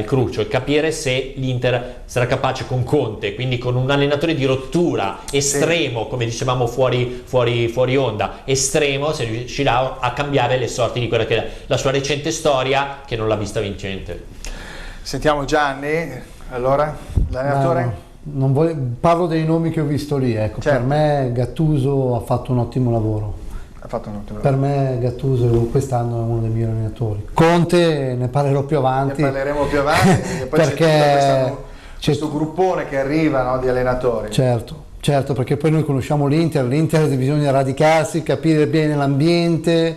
cruccio, capire se l'Inter sarà capace con Conte, quindi con un allenatore di rottura estremo, come dicevamo fuori onda, estremo, se riuscirà a cambiare le sorti di quella che è la sua recente storia, che non l'ha vista vincente.
Sentiamo Gianni, allora, l'allenatore?
Parlo dei nomi che ho visto lì, ecco. Certo. Per me Gattuso ha fatto un ottimo lavoro.
Ha fatto un ottimo
per me Gattuso quest'anno è uno dei migliori allenatori. Conte ne parlerò più avanti.
Ne parleremo più avanti perché poi c'è questo gruppone che arriva, no, di allenatori.
Certo, perché poi noi conosciamo l'Inter bisogna radicarsi, capire bene l'ambiente,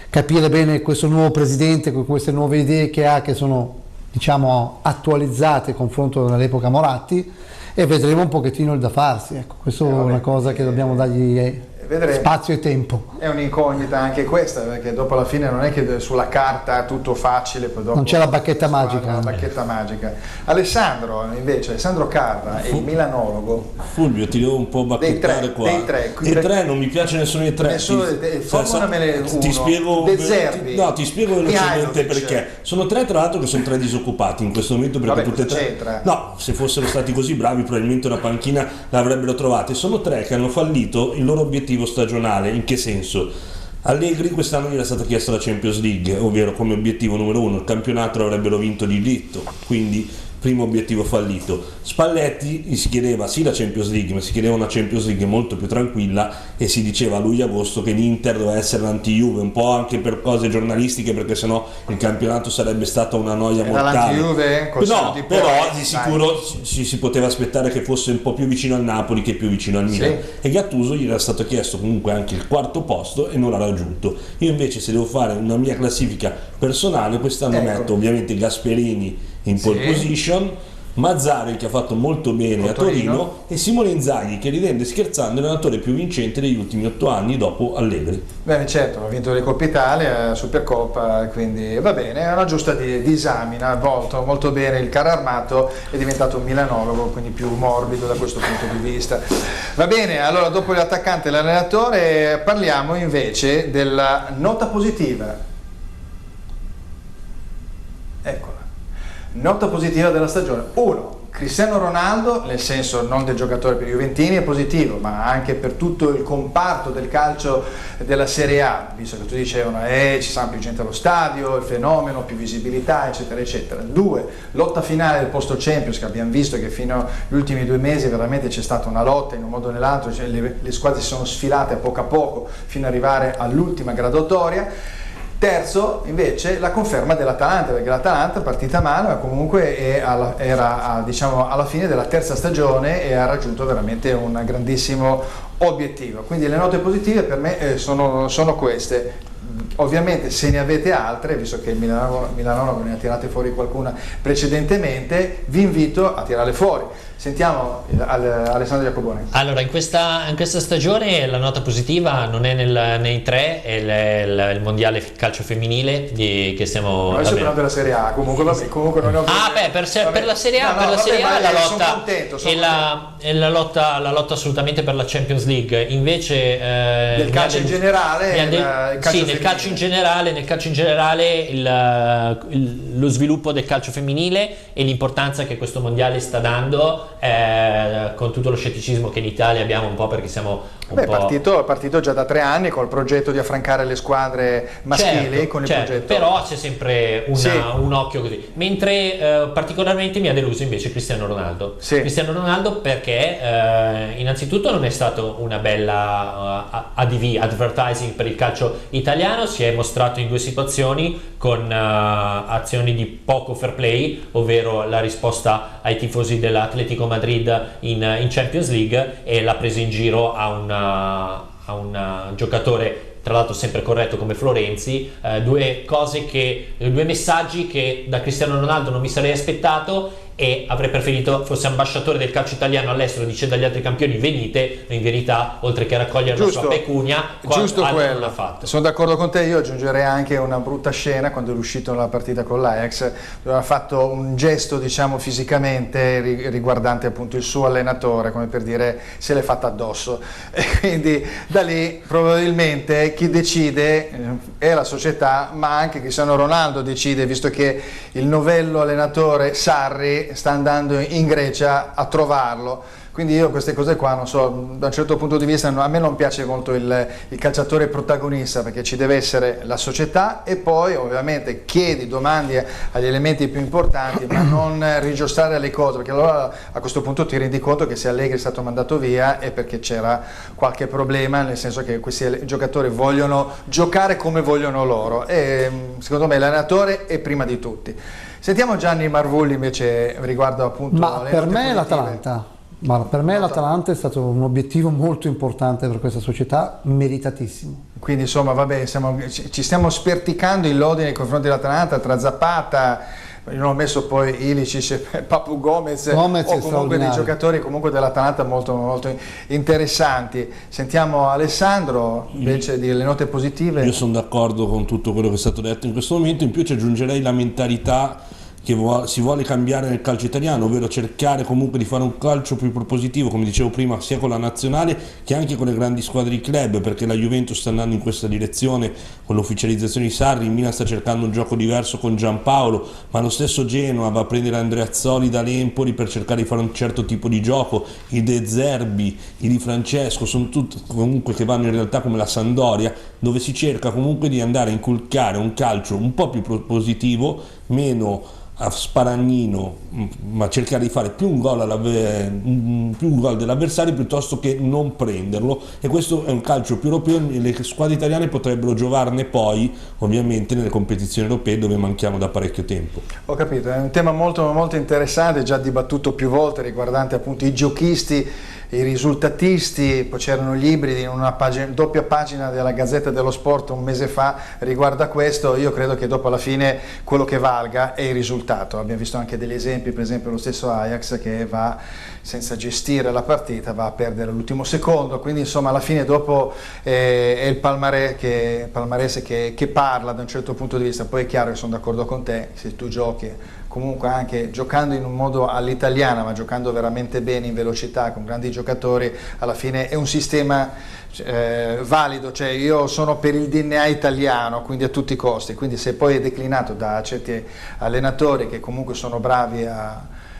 capire bene questo nuovo presidente con queste nuove idee che ha, che sono, diciamo, attualizzate in confronto all'epoca Moratti, e vedremo un pochettino il da farsi. Ecco, questa è una cosa che dobbiamo dargli spazio e tempo.
È un'incognita anche questa, perché dopo alla fine non è che sulla carta è tutto facile, poi dopo
non c'è la bacchetta magica.
La bacchetta magica. Alessandro Carra è il milanologo.
Fulvio, ti devo un po' bacchettare qua. Dei tre non mi piace nessuno dei tre. Ti spiego velocemente perché. Sono tre, tra l'altro, che sono tre disoccupati in questo momento, perché tutte e tre. No, se fossero stati così bravi probabilmente una panchina l'avrebbero trovata. Sono tre che hanno fallito il loro obiettivo stagionale. In che senso? Allegri quest'anno gli era stata chiesta la Champions League, ovvero come obiettivo numero uno. Il campionato l'avrebbero vinto di diritto, quindi primo obiettivo fallito. Spalletti gli si chiedeva sì la Champions League, ma si chiedeva una Champions League molto più tranquilla, e si diceva a luglio-agosto che l'Inter doveva essere l'anti-Juve, un po' anche per cose giornalistiche, perché sennò il campionato sarebbe stata una noia mortale. No, però di sicuro si poteva aspettare che fosse un po' più vicino al Napoli che più vicino al Milan. E Gattuso gli era stato chiesto comunque anche il quarto posto e non l'ha raggiunto. Io invece, se devo fare una mia classifica personale, quest'anno metto ovviamente Gasperini in pole position, Mazzarri che ha fatto molto bene a Torino, e Simone Inzaghi che, ridendo e scherzando, è l'allenatore più vincente degli ultimi 8 anni dopo Allegri.
Bene, certo, ha vinto le Coppa Italia, Supercoppa, quindi va bene, è una giusta disamina, ha volto molto bene il carro armato, è diventato un milanologo, quindi più morbido da questo punto di vista. Va bene, allora dopo l'attaccante e l'allenatore parliamo invece della nota positiva. Eccola. Nota positiva della stagione. 1. Cristiano Ronaldo, nel senso non del giocatore per i juventini, è positivo, ma anche per tutto il comparto del calcio della Serie A, visto che tu dicevano ci sarà più gente allo stadio, il fenomeno, più visibilità, eccetera eccetera. 2. Lotta finale del posto Champions, che abbiamo visto che fino agli ultimi 2 mesi veramente c'è stata una lotta in un modo o nell'altro, cioè le squadre si sono sfilate a poco fino ad arrivare all'ultima graduatoria. Terzo, invece, la conferma dell'Atalanta, perché l'Atalanta è partita male, ma comunque era alla fine della terza stagione e ha raggiunto veramente un grandissimo obiettivo. Quindi le note positive per me sono queste. Ovviamente, se ne avete altre, visto che il Milanologo ne ha tirate fuori qualcuna precedentemente, vi invito a tirarle fuori. Sentiamo Alessandro Jacobone.
Allora, in questa stagione la nota positiva non è nei tre, è il mondiale calcio femminile che stiamo.
Noi stiamo parlando della Serie A, comunque non ne ho.
Per la Serie A, la lotta assolutamente per la Champions League. Invece
nel calcio in generale,
nel calcio in generale lo sviluppo del calcio femminile e l'importanza che questo mondiale sta dando, con tutto lo scetticismo che in Italia abbiamo un po', perché siamo
è partito già da 3 anni col progetto di affrancare le squadre maschili, con il progetto.
Però c'è sempre un occhio così, mentre particolarmente mi ha deluso invece Cristiano Ronaldo. Cristiano Ronaldo perché innanzitutto non è stato una bella advertising per il calcio italiano, si è mostrato in 2 situazioni con azioni di poco fair play, ovvero la risposta ai tifosi dell'Atletico Madrid in Champions League e la presa in giro a un giocatore, tra l'altro sempre corretto, come Florenzi. 2 messaggi che da Cristiano Ronaldo non mi sarei aspettato, e avrei preferito fosse ambasciatore del calcio italiano all'estero, dice dagli altri campioni venite, in verità oltre che a raccogliere la sua pecunia non l'ha fatto.
Sono d'accordo con te, io aggiungerei anche una brutta scena quando è uscito nella partita con l'Ajax, dove ha fatto un gesto fisicamente riguardante appunto il suo allenatore, come per dire se l'è fatta addosso, e quindi da lì probabilmente chi decide è la società, ma anche Cristiano Ronaldo decide, visto che il novello allenatore Sarri sta andando in Grecia a trovarlo, quindi io queste cose qua, non so, da un certo punto di vista a me non piace molto il calciatore protagonista, perché ci deve essere la società e poi ovviamente chiedi, domandi agli elementi più importanti, ma non rigiostrare le cose, perché allora a questo punto ti rendi conto che se Allegri è stato mandato via è perché c'era qualche problema, nel senso che questi giocatori vogliono giocare come vogliono loro e secondo me l'allenatore è prima di tutti. Sentiamo Gianni Marvulli invece riguardo appunto
le per me l'Atalanta. Ma per me l'Atalanta è stato un obiettivo molto importante per questa società, meritatissimo.
Quindi insomma vabbè, ci stiamo sperticando in lodi nei confronti dell'Atalanta tra Zapata, io non ho messo poi Ilicic, Papu Gomez o comunque dei giocatori comunque dell'Atalanta molto, molto interessanti. Sentiamo Alessandro invece dire le note positive.
Io sono d'accordo con tutto quello che è stato detto in questo momento, in più ci aggiungerei la mentalità che si vuole cambiare nel calcio italiano, ovvero cercare comunque di fare un calcio più propositivo, come dicevo prima, sia con la nazionale che anche con le grandi squadre di club, perché la Juventus sta andando in questa direzione con l'ufficializzazione di Sarri, il Milan sta cercando un gioco diverso con Giampaolo, ma lo stesso Genoa va a prendere Andreazzoli dall'Empoli per cercare di fare un certo tipo di gioco, i De Zerbi, i Di Francesco, sono tutti comunque che vanno in realtà come la Sampdoria, dove si cerca comunque di andare a inculcare un calcio un po' più propositivo, meno a sparagnino, ma cercare di fare più un gol dell'avversario piuttosto che non prenderlo, e questo è un calcio più europeo e le squadre italiane potrebbero giovarne poi ovviamente nelle competizioni europee dove manchiamo da parecchio tempo.
Ho capito, è un tema molto, molto interessante, già dibattuto più volte, riguardante appunto i giochisti, i risultatisti. Poi c'erano libri in una doppia pagina della Gazzetta dello Sport un mese fa riguardo a questo. Io credo che dopo alla fine quello che valga è il risultato. Abbiamo visto anche degli esempi, per esempio lo stesso Ajax che va senza gestire la partita, va a perdere all'ultimo secondo, quindi insomma alla fine dopo è il palmarès che parla da un certo punto di vista. Poi è chiaro che sono d'accordo con te, se tu giochi comunque anche giocando in un modo all'italiana, ma giocando veramente bene in velocità con grandi giocatori, alla fine è un sistema valido, cioè io sono per il DNA italiano, quindi a tutti i costi, quindi se poi è declinato da certi allenatori che comunque sono bravi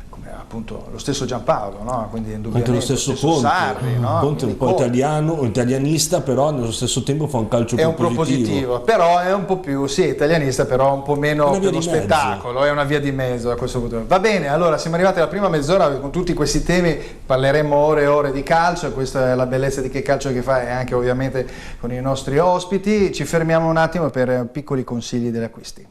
come appunto lo stesso Giampaolo, no? Quindi
anche lo stesso Conte,
Sarri, no?
Conte è un po' italiano, italianista, però nello stesso tempo fa un calcio più
positivo, però è un po' più italianista, però un po' meno per lo spettacolo, è una via di mezzo da questo punto. Va bene, allora siamo arrivati alla prima mezz'ora con tutti questi temi, parleremo ore e ore di calcio, questa è la bellezza di Che Calcio Che Fa, e anche ovviamente con i nostri ospiti. Ci fermiamo un attimo per piccoli consigli degli acquisti.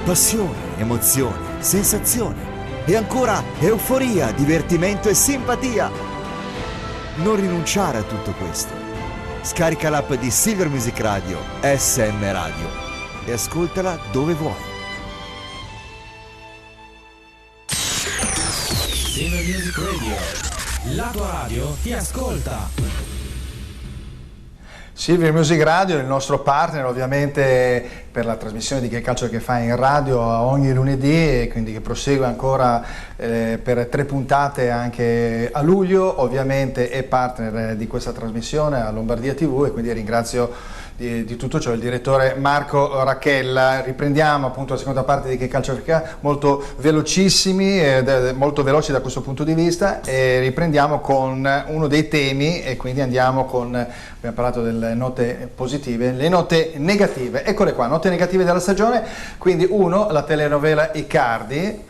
Passione, emozione, sensazione e ancora euforia, divertimento e simpatia. Non rinunciare a tutto questo. Scarica l'app di Silver Music Radio, SM Radio, e ascoltala dove vuoi.
Silver Music Radio, la tua radio ti ascolta.
Silver Music Radio è il nostro partner ovviamente per la trasmissione di Che Calcio Che Fa in radio ogni lunedì, e quindi che prosegue ancora per 3 puntate anche a luglio. Ovviamente è partner di questa trasmissione a Lombardia TV, e quindi ringrazio di tutto ciò il direttore Marco Racchella. Riprendiamo appunto la seconda parte di Che Calcio Che Fa, molto velocissimi, molto veloci da questo punto di vista, e riprendiamo con uno dei temi, e quindi andiamo con, abbiamo parlato delle note positive, le note negative. Eccole qua, note negative della stagione. Quindi 1, la telenovela Icardi,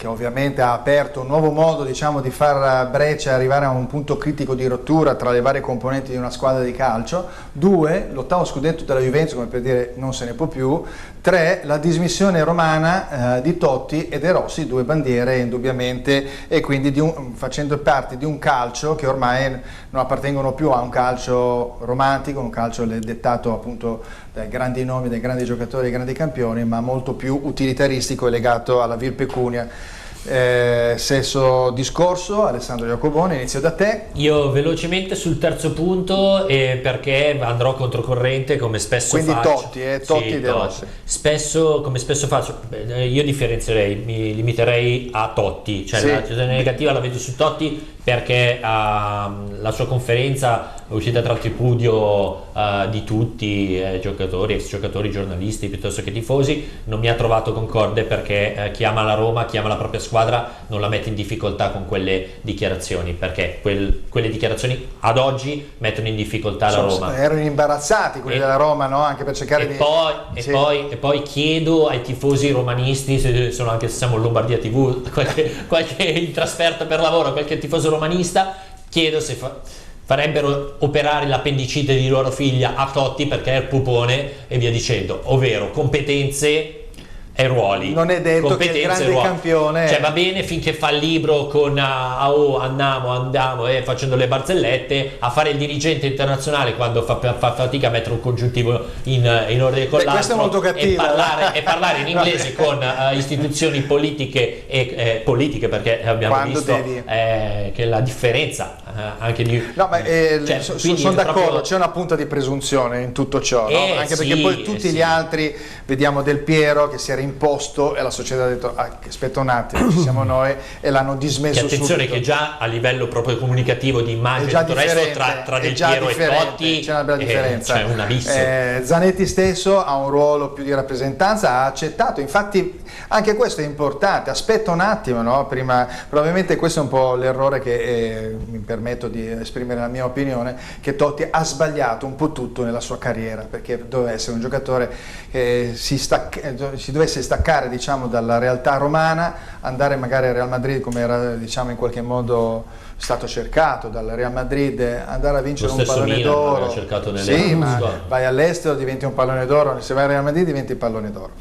che ovviamente ha aperto un nuovo modo, diciamo, di far breccia e arrivare a un punto critico di rottura tra le varie componenti di una squadra di calcio. 2, l'8º scudetto della Juventus, come per dire non se ne può più. 3, la dismissione romana di Totti e De Rossi, 2 bandiere indubbiamente, e quindi facendo parte di un calcio che ormai non appartengono più a un calcio romantico, un calcio dettato appunto dai grandi nomi, dai grandi giocatori, dai grandi campioni, ma molto più utilitaristico e legato alla vil pecunia. Stesso discorso, Alessandro Iacoboni, inizio da te.
Io velocemente sul terzo punto, perché andrò controcorrente come spesso
quindi
faccio.
Totti
sì,
De Rossi.
Spesso, come spesso faccio, io differenzierei, mi limiterei a Totti, cioè la situazione negativa la vedo su Totti perché la sua conferenza è uscita tra il tripudio di tutti, giocatori, ex giocatori, giornalisti piuttosto che tifosi. Non mi ha trovato concorde perché chi ama la Roma, chi ama la propria squadra non la mette in difficoltà con quelle dichiarazioni, perché quelle dichiarazioni ad oggi mettono in difficoltà la Roma.
Erano imbarazzati quelli della Roma, no? Anche per cercare
e poi chiedo ai tifosi romanisti, se siamo Lombardia TV, qualche in trasferta per lavoro, qualche tifoso romanista, chiedo se farebbero operare l'appendicite di loro figlia a Totti perché è il pupone e via dicendo, ovvero competenze e ruoli.
Non è detto che il grande campione,
cioè va bene finché fa il libro con andiamo facendo le barzellette, a fare il dirigente internazionale quando fa fatica a mettere un congiuntivo in ordine con l'altro,
questo è molto cattivo,
e parlare in inglese con istituzioni politiche e politiche, perché abbiamo visto che la differenza anche di
sono d'accordo, c'è una punta di presunzione in tutto ciò, no? Anche perché poi tutti gli altri, vediamo Del Piero che si era imposto e la società ha detto aspetta un attimo, ci siamo noi, e l'hanno dismesso.
Che attenzione
subito.
Che già a livello proprio comunicativo di immagine e tutto il resto tra Del Piero e Totti
c'è una bella differenza.
C'è un abisso.
Zanetti stesso ha un ruolo più di rappresentanza, ha accettato, infatti anche questo è importante, aspetta un attimo, no? Prima, probabilmente questo è un po' l'errore che mi permetto di esprimere la mia opinione, che Totti ha sbagliato un po' tutto nella sua carriera, perché doveva essere un giocatore che si dovesse staccare, diciamo, dalla realtà romana, andare magari al Real Madrid, come era, diciamo, in qualche modo stato cercato dal Real Madrid, andare a vincere un pallone d'oro. Sì, ma vai all'estero, diventi un pallone d'oro, se vai al Real Madrid diventi il pallone d'oro.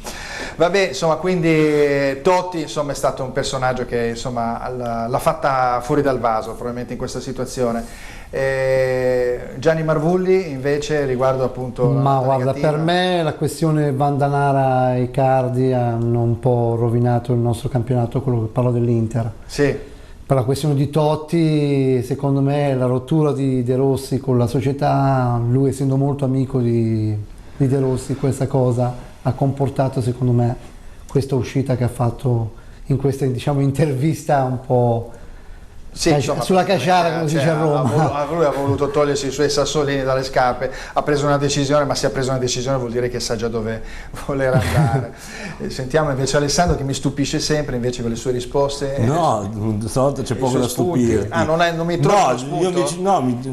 Vabbè, insomma, quindi Totti, insomma, è stato un personaggio che, insomma, l'ha fatta fuori dal vaso probabilmente in questa situazione. Gianni Marvulli invece riguardo appunto
guarda, per me la questione Vandanara e Icardi hanno un po' rovinato il nostro campionato, quello che parlo dell'Inter.
Sì.
Per la questione di Totti, secondo me la rottura di De Rossi con la società, lui essendo molto amico di De Rossi, questa cosa ha comportato, secondo me, questa uscita che ha fatto in questa, diciamo, intervista un po' sulla casciara, come si dice a Roma.
Lui ha voluto togliersi i suoi sassolini dalle scarpe, ha preso una decisione, ma se ha preso una decisione vuol dire che sa già dove voler andare. Sentiamo invece Alessandro, che mi stupisce sempre invece con le sue risposte.
No, stavolta c'è poco da stupire.
Non mi trovo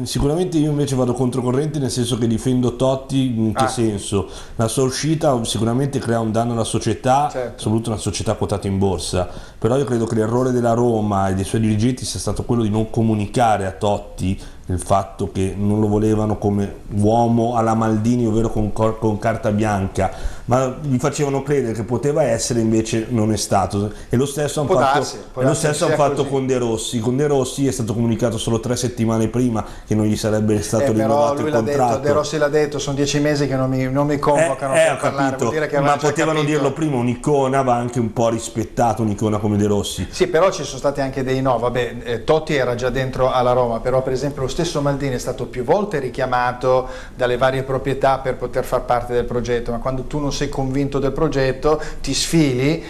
sicuramente io invece vado controcorrente, nel senso che difendo Totti. In che senso? La sua uscita sicuramente crea un danno alla società, soprattutto una società quotata in borsa, però io credo che l'errore della Roma e dei suoi dirigenti sia stato quello di non comunicare a Totti il fatto che non lo volevano come uomo alla Maldini, ovvero con carta bianca, ma gli facevano credere che poteva essere, invece non è stato. E lo stesso hanno fatto con De Rossi. Con De Rossi è stato comunicato solo 3 settimane prima che non gli sarebbe stato rinnovato il contratto.
De Rossi l'ha detto, sono 10 mesi che non mi convocano per parlare, vuol dire che
ma potevano dirlo prima. Un'icona va anche un po' rispettato, un'icona come De Rossi.
Sì, però ci sono stati anche dei no. Vabbè, Totti era già dentro alla Roma, però per esempio lo stesso Maldini è stato più volte richiamato dalle varie proprietà per poter far parte del progetto, ma quando tu non sei convinto del progetto ti sfili.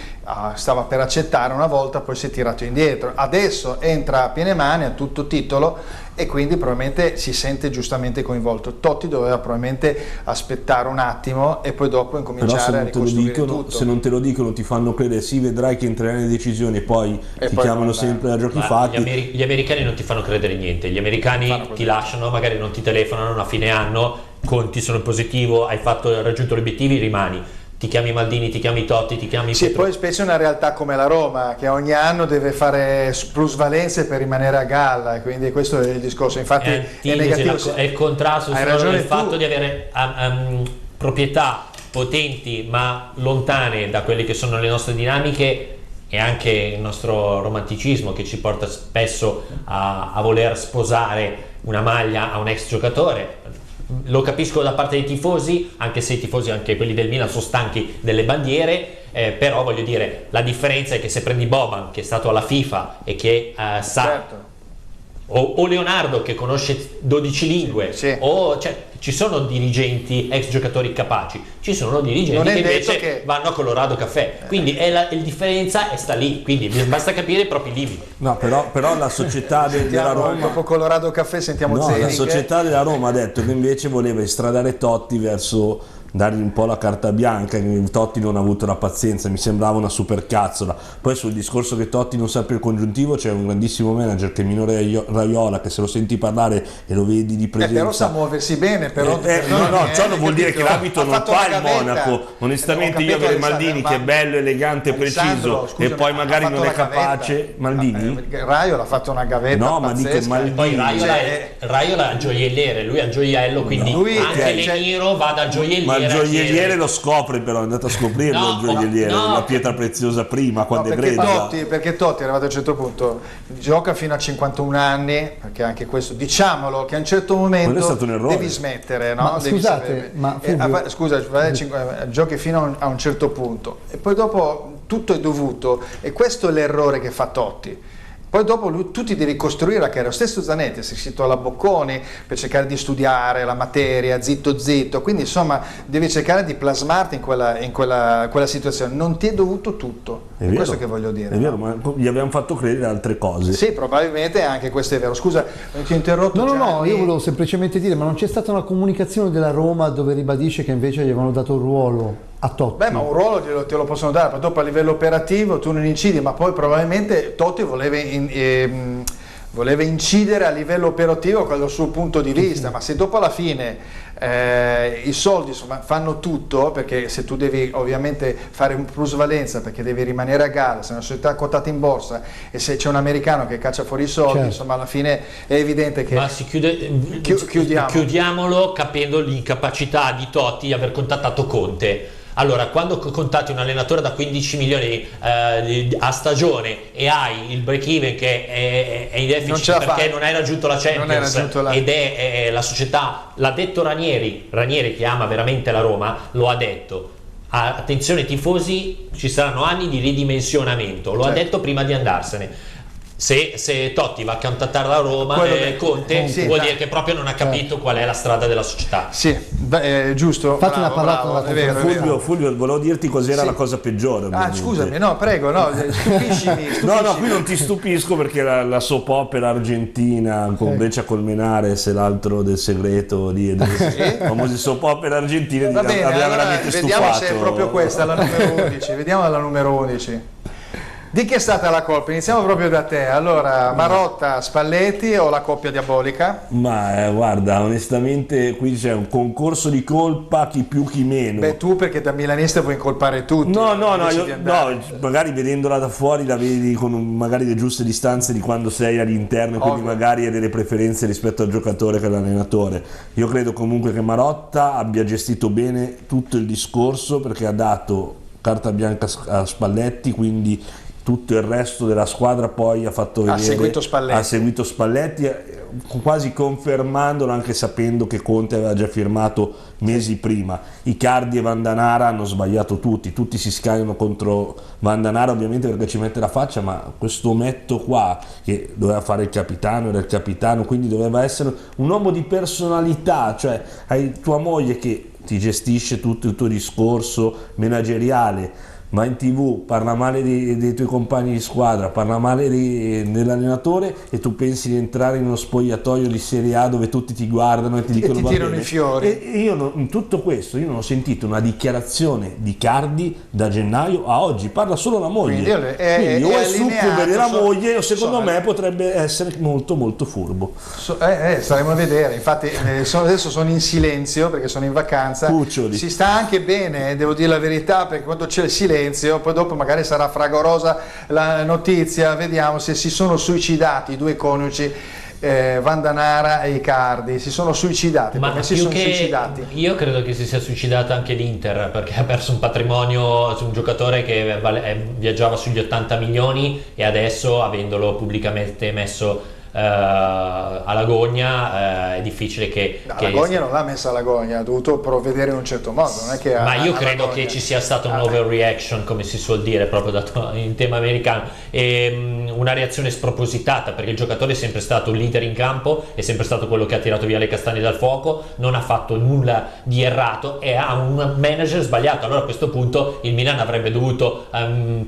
Stava per accettare una volta, poi si è tirato indietro, adesso entra a piene mani a tutto titolo e quindi probabilmente si sente giustamente coinvolto. Totti doveva probabilmente aspettare un attimo e poi dopo incominciare a ricostruire tutto.
Se non te lo dicono ti fanno credere, sì, vedrai che entrerai nelle decisioni e poi ti chiamano sempre a giochi fatti.
Gli americani non ti fanno credere niente, gli americani ti lasciano, magari non ti telefonano a fine anno, conti sono in positivo, hai raggiunto gli obiettivi, rimani. ti chiami Maldini, ti chiami Totti, ti chiami
Sì,
Petru.
poi specie una realtà come la Roma, che ogni anno deve fare plusvalenze per rimanere a galla, e quindi questo è il discorso. Infatti è negativo.
È il contrasto del fatto di avere proprietà potenti ma lontane da quelle che sono le nostre dinamiche, e anche il nostro romanticismo che ci porta spesso a voler sposare una maglia a un ex giocatore. Lo capisco da parte dei tifosi, anche se i tifosi, anche quelli del Milan, sono stanchi delle bandiere, però voglio dire, la differenza è che se prendi Boban, che è stato alla FIFA e che sa,
Certo.
o Leonardo che conosce 12 lingue,
Sì.
Cioè, ci sono dirigenti, ex giocatori capaci, ci sono dirigenti che invece vanno a Colorado Caffè, quindi la differenza sta lì, quindi basta capire i propri limiti.
No, però la società della Roma,
dopo Colorado Caffè sentiamo
no,
Zelig.
la società della Roma ha detto che invece voleva estradare Totti verso dargli un po' la carta bianca, che Totti non ha avuto la pazienza, mi sembrava una supercazzola. Poi sul discorso che Totti non sa più il congiuntivo, c'è un grandissimo manager che è Mino Raiola, che se lo senti parlare e lo vedi di presenza,
però sa muoversi bene, però
ciò non vuol dire che l'abito non fa il Monaco. Onestamente io avere Maldini che è bello, elegante, preciso, e poi magari non è capace. Maldini?
Raiola ha fatto una gavetta
no, ma dico Maldini,
poi Raiola è gioielliere, lui è il gioiello, quindi anche Leniro va dal gioielliere.
Ma il gioielliere lo scopre, però è andato a scoprirlo il gioielliere, la pietra preziosa prima, quando è grezza.
Perché Totti è arrivato a un certo punto, gioca fino a 51 anni, perché anche questo, diciamolo, che a un certo momento
è stato un errore.
devi smettere, no?
Ma scusate, ma
scusa, giochi fino a un certo punto e poi dopo tutto è dovuto, e questo è l'errore che fa Totti. Poi dopo tu ti devi costruire la carriera. Lo stesso Zanetti si è iscritto alla Bocconi per cercare di studiare la materia, zitto, quindi insomma devi cercare di plasmarti in quella situazione. Non ti è dovuto tutto, è questo che voglio dire.
È vero, ma gli abbiamo fatto credere altre cose.
Sì, probabilmente anche questo è vero. Scusa, ti ho interrotto.
No, io volevo semplicemente dire, ma non c'è stata una comunicazione della Roma dove ribadisce che invece gli avevano dato un ruolo a Totti?
Beh, ma un ruolo te lo possono dare, poi dopo a livello operativo tu non incidi, ma poi probabilmente Totti voleva incidere a livello operativo con il suo punto di vista, ma se dopo alla fine i soldi fanno tutto, perché se tu devi ovviamente fare un plusvalenza perché devi rimanere a galla, se è una società quotata in borsa e se c'è un americano che caccia fuori i soldi, certo, insomma alla fine è evidente che...
Ma si chiudiamolo capendo l'incapacità di Totti di aver contattato Conte. Allora, quando contatti un allenatore da 15 milioni a stagione e hai il break even che è in deficit perché non hai raggiunto la Champions ed è la società, l'ha detto Ranieri che ama veramente la Roma, lo ha detto. Attenzione tifosi, ci saranno anni di ridimensionamento, lo ha detto prima di andarsene. Se Totti va a contattare la Roma, Conte vuol dire che proprio non ha capito qual è la strada della società.
Sì, giusto.
Infatti una parlata
Fulvio, volevo dirti cos'era la cosa peggiore.
Ovviamente. Scusami, no, prego, stupiscimi.
No, qui non ti stupisco perché la soap opera argentina con Breccia Colmenares e l'altro del segreto lì, famosi soap opera argentine, aveva veramente stufato.
Vediamo se è proprio questa la numero 11. Vediamo la numero 11. Di chi è stata la colpa? Iniziamo proprio da te. Allora, Marotta, Spalletti o la coppia diabolica?
Ma guarda, onestamente qui c'è un concorso di colpa, chi più chi meno.
Beh, tu perché da milanista puoi incolpare tutti.
No, magari vedendola da fuori la vedi con magari le giuste distanze di quando sei all'interno, quindi magari hai delle preferenze rispetto al giocatore che all'allenatore. Io credo comunque che Marotta abbia gestito bene tutto il discorso, perché ha dato carta bianca a Spalletti, quindi tutto il resto della squadra poi ha fatto vedere, ha seguito Spalletti, quasi confermandolo, anche sapendo che Conte aveva già firmato mesi prima. Icardi e Vandanara hanno sbagliato tutti si scagliano contro Vandanara ovviamente perché ci mette la faccia, ma questo ometto qua che doveva fare il capitano, era il capitano, quindi doveva essere un uomo di personalità, cioè hai tua moglie che ti gestisce tutto il tuo discorso manageriale, va in TV, parla male dei tuoi compagni di squadra, parla male dell'allenatore, e tu pensi di entrare in uno spogliatoio di Serie A dove tutti ti guardano e ti dicono
ti tirano i fiori.
E io in tutto questo io non ho sentito una dichiarazione di Icardi da gennaio a oggi, parla solo la moglie, quindi o è succube della moglie o secondo me potrebbe essere molto molto furbo.
Staremo a vedere, infatti adesso sono in silenzio perché sono in vacanza.
Cuccioli.
Si sta anche bene, devo dire la verità, perché quando c'è il silenzio poi dopo magari sarà fragorosa la notizia. Vediamo se si sono suicidati i due coniugi, Vandanara e Icardi. Si sono suicidati.
Ma
si sono suicidati?
Io credo che si sia suicidata anche l'Inter, perché ha perso un patrimonio su un giocatore che viaggiava sugli 80 milioni e adesso, avendolo pubblicamente messo alla gogna, è difficile che
la gogna non l'ha messa alla gogna, ha dovuto provvedere in un certo modo, non è che
ma io credo che ci sia stata un overreaction, come si suol dire proprio dato in tema americano, e una reazione spropositata, perché il giocatore è sempre stato un leader in campo, è sempre stato quello che ha tirato via le castagne dal fuoco, non ha fatto nulla di errato e ha un manager sbagliato. Allora a questo punto il Milan avrebbe dovuto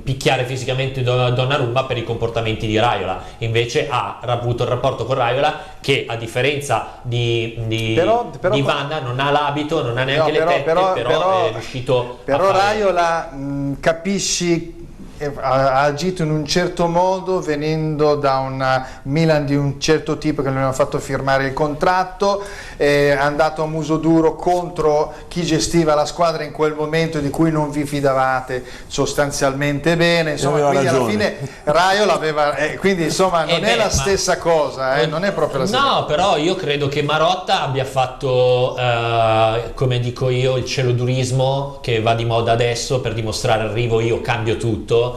picchiare fisicamente Donnarumma per i comportamenti di Raiola, invece ha avuto il rapporto con Raiola che, a differenza di Vanna, non ha l'abito, non ha neanche le tette, però è riuscito a fare.
Raiola, capisci, ha agito in un certo modo venendo da un Milan di un certo tipo che non aveva fatto firmare il contratto, è andato a muso duro contro chi gestiva la squadra in quel momento di cui non vi fidavate sostanzialmente bene, insomma, quindi alla fine Raiola aveva quindi insomma non è la stessa cosa, non è proprio la stessa cosa.
No, però io credo che Marotta abbia fatto come dico io, il celodurismo che va di moda adesso, per dimostrare arrivo io, cambio tutto,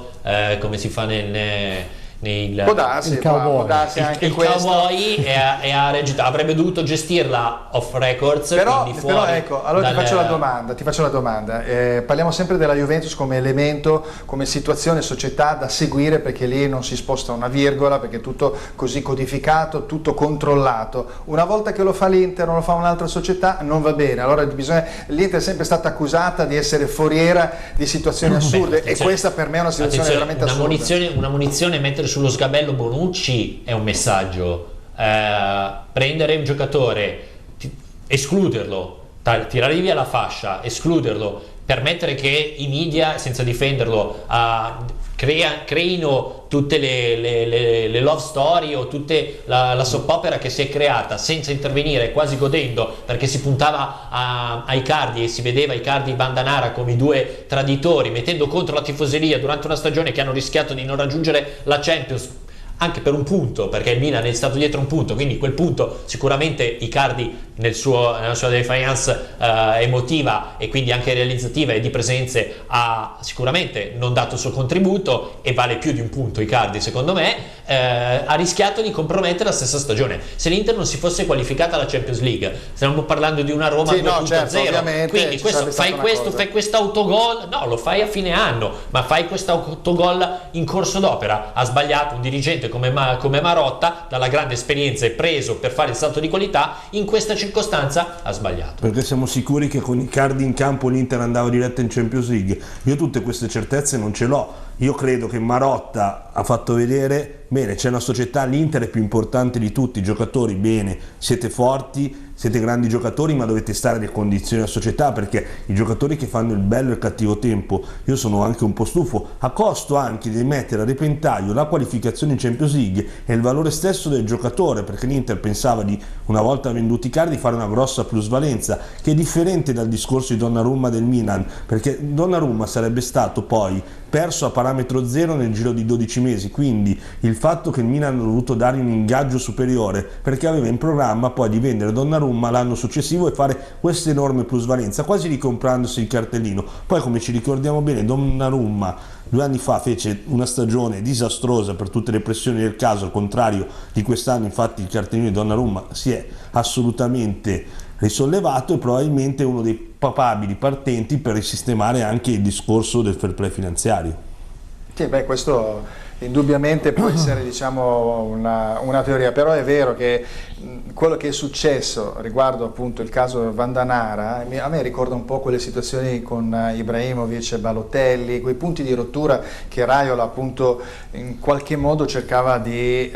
come si fa
può darsi anche questo.
Cowboy e avrebbe dovuto gestirla off records,
però
fuori
ecco, allora ti faccio la domanda, parliamo sempre della Juventus come elemento, come situazione, società da seguire, perché lì non si sposta una virgola, perché è tutto così codificato, tutto controllato. Una volta che lo fa l'Inter, non lo fa un'altra società, non va bene. Allora l'Inter è sempre stata accusata di essere foriera di situazioni assurde, e questa per me è una situazione veramente assurda.
Una munizione mettere sullo sgabello Bonucci è un messaggio, prendere un giocatore, escluderlo, tirare via la fascia, escluderlo, permettere che i media, senza difenderlo, creino tutte le love story o tutte la soap opera che si è creata senza intervenire, quasi godendo, perché si puntava a Icardi e si vedeva Icardi e Vandanara come i due traditori, mettendo contro la tifoseria durante una stagione che hanno rischiato di non raggiungere la Champions anche per un punto, perché il Milan è stato dietro un punto, quindi quel punto sicuramente Icardi nella sua defiance emotiva e quindi anche realizzativa e di presenze ha sicuramente non dato il suo contributo, e vale più di un punto Icardi secondo me, ha rischiato di compromettere la stessa stagione. Se l'Inter non si fosse qualificata alla Champions League, stiamo parlando di una Roma 2.0, quindi fai questo autogol, no, lo fai a fine anno, ma fai questo autogol in corso d'opera. Ha sbagliato un dirigente come Marotta, dalla grande esperienza e preso per fare il salto di qualità, in questa circostanza ha sbagliato.
Perché siamo sicuri che con Icardi in campo l'Inter andava diretta in Champions League? Io tutte queste certezze non ce l'ho. Io credo che Marotta ha fatto vedere, bene, c'è una società, l'Inter è più importante di tutti, i giocatori, bene, siete forti, siete grandi giocatori, ma dovete stare nelle condizioni della società, perché i giocatori che fanno il bello e il cattivo tempo, io sono anche un po' stufo, a costo anche di mettere a repentaglio la qualificazione in Champions League e il valore stesso del giocatore, perché l'Inter pensava di, una volta venduti Icardi, fare una grossa plusvalenza, che è differente dal discorso di Donnarumma del Milan, perché Donnarumma sarebbe stato poi perso a parametro zero nel giro di 12 mesi, quindi il fatto che il Milan ha dovuto dare un ingaggio superiore perché aveva in programma poi di vendere Donnarumma l'anno successivo e fare questa enorme plusvalenza, quasi ricomprandosi il cartellino. Poi, come ci ricordiamo bene, Donnarumma 2 anni fa fece una stagione disastrosa per tutte le pressioni del caso, al contrario di quest'anno. Infatti il cartellino di Donnarumma si è assolutamente risollevato e probabilmente è uno dei papabili partenti per risistemare anche il discorso del fair play finanziario.
Sì, beh, questo indubbiamente può essere diciamo una teoria, però è vero che quello che è successo riguardo appunto il caso Vandanara a me ricorda un po' quelle situazioni con Ibrahimovic e Balotelli, quei punti di rottura che Raiola appunto in qualche modo cercava di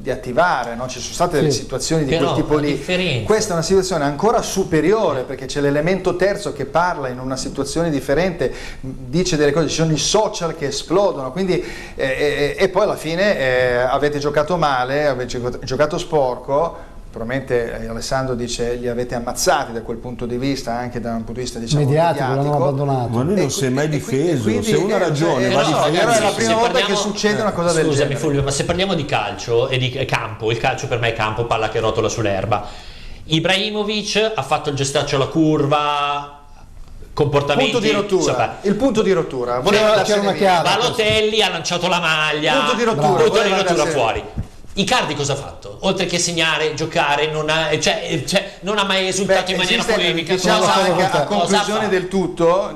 attivare, no? Ci sono state delle situazioni di quel tipo lì. Questa è una situazione ancora superiore perché c'è l'elemento terzo che parla in una situazione differente, dice delle cose, ci sono i social che esplodono, quindi e poi alla fine avete giocato male, avete giocato sporco. Probabilmente Alessandro dice li avete ammazzati da quel punto di vista, anche da un punto di vista diciamo mediatico,
l'hanno abbandonato.
Ma lui non si è mai difeso, quindi, se uno ha ragione va difeso.
Però è la prima volta che succede una cosa del genere.
Scusami Fulvio, ma se parliamo di calcio e di campo, il calcio per me è campo, palla che rotola sull'erba. Ibrahimovic ha fatto il gestaccio alla curva, comportamenti,
punto di rottura, il punto di rottura,
c'era una chiave.
Balotelli ha lanciato la maglia,
punto di rottura
fuori. Icardi cosa ha fatto? Oltre che segnare, giocare, non ha mai esultato in maniera polemica.
Diciamo anche a conclusione del tutto,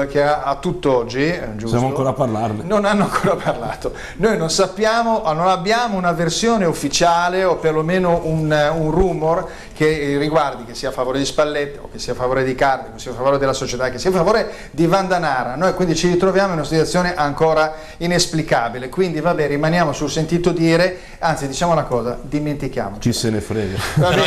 che a tutt'oggi, giusto?
Possiamo ancora parlarne.
Non hanno ancora parlato. Noi non sappiamo, non abbiamo una versione ufficiale o perlomeno un rumor che riguardi che sia a favore di Spalletti o che sia a favore di Icardi, che sia a favore della società, che sia a favore di Vandanara. Noi quindi ci ritroviamo in una situazione ancora inesplicabile. Quindi vabbè, rimaniamo sul sentito dire. Anzi, diciamo una cosa, dimentichiamo.
Chi se ne frega.
Però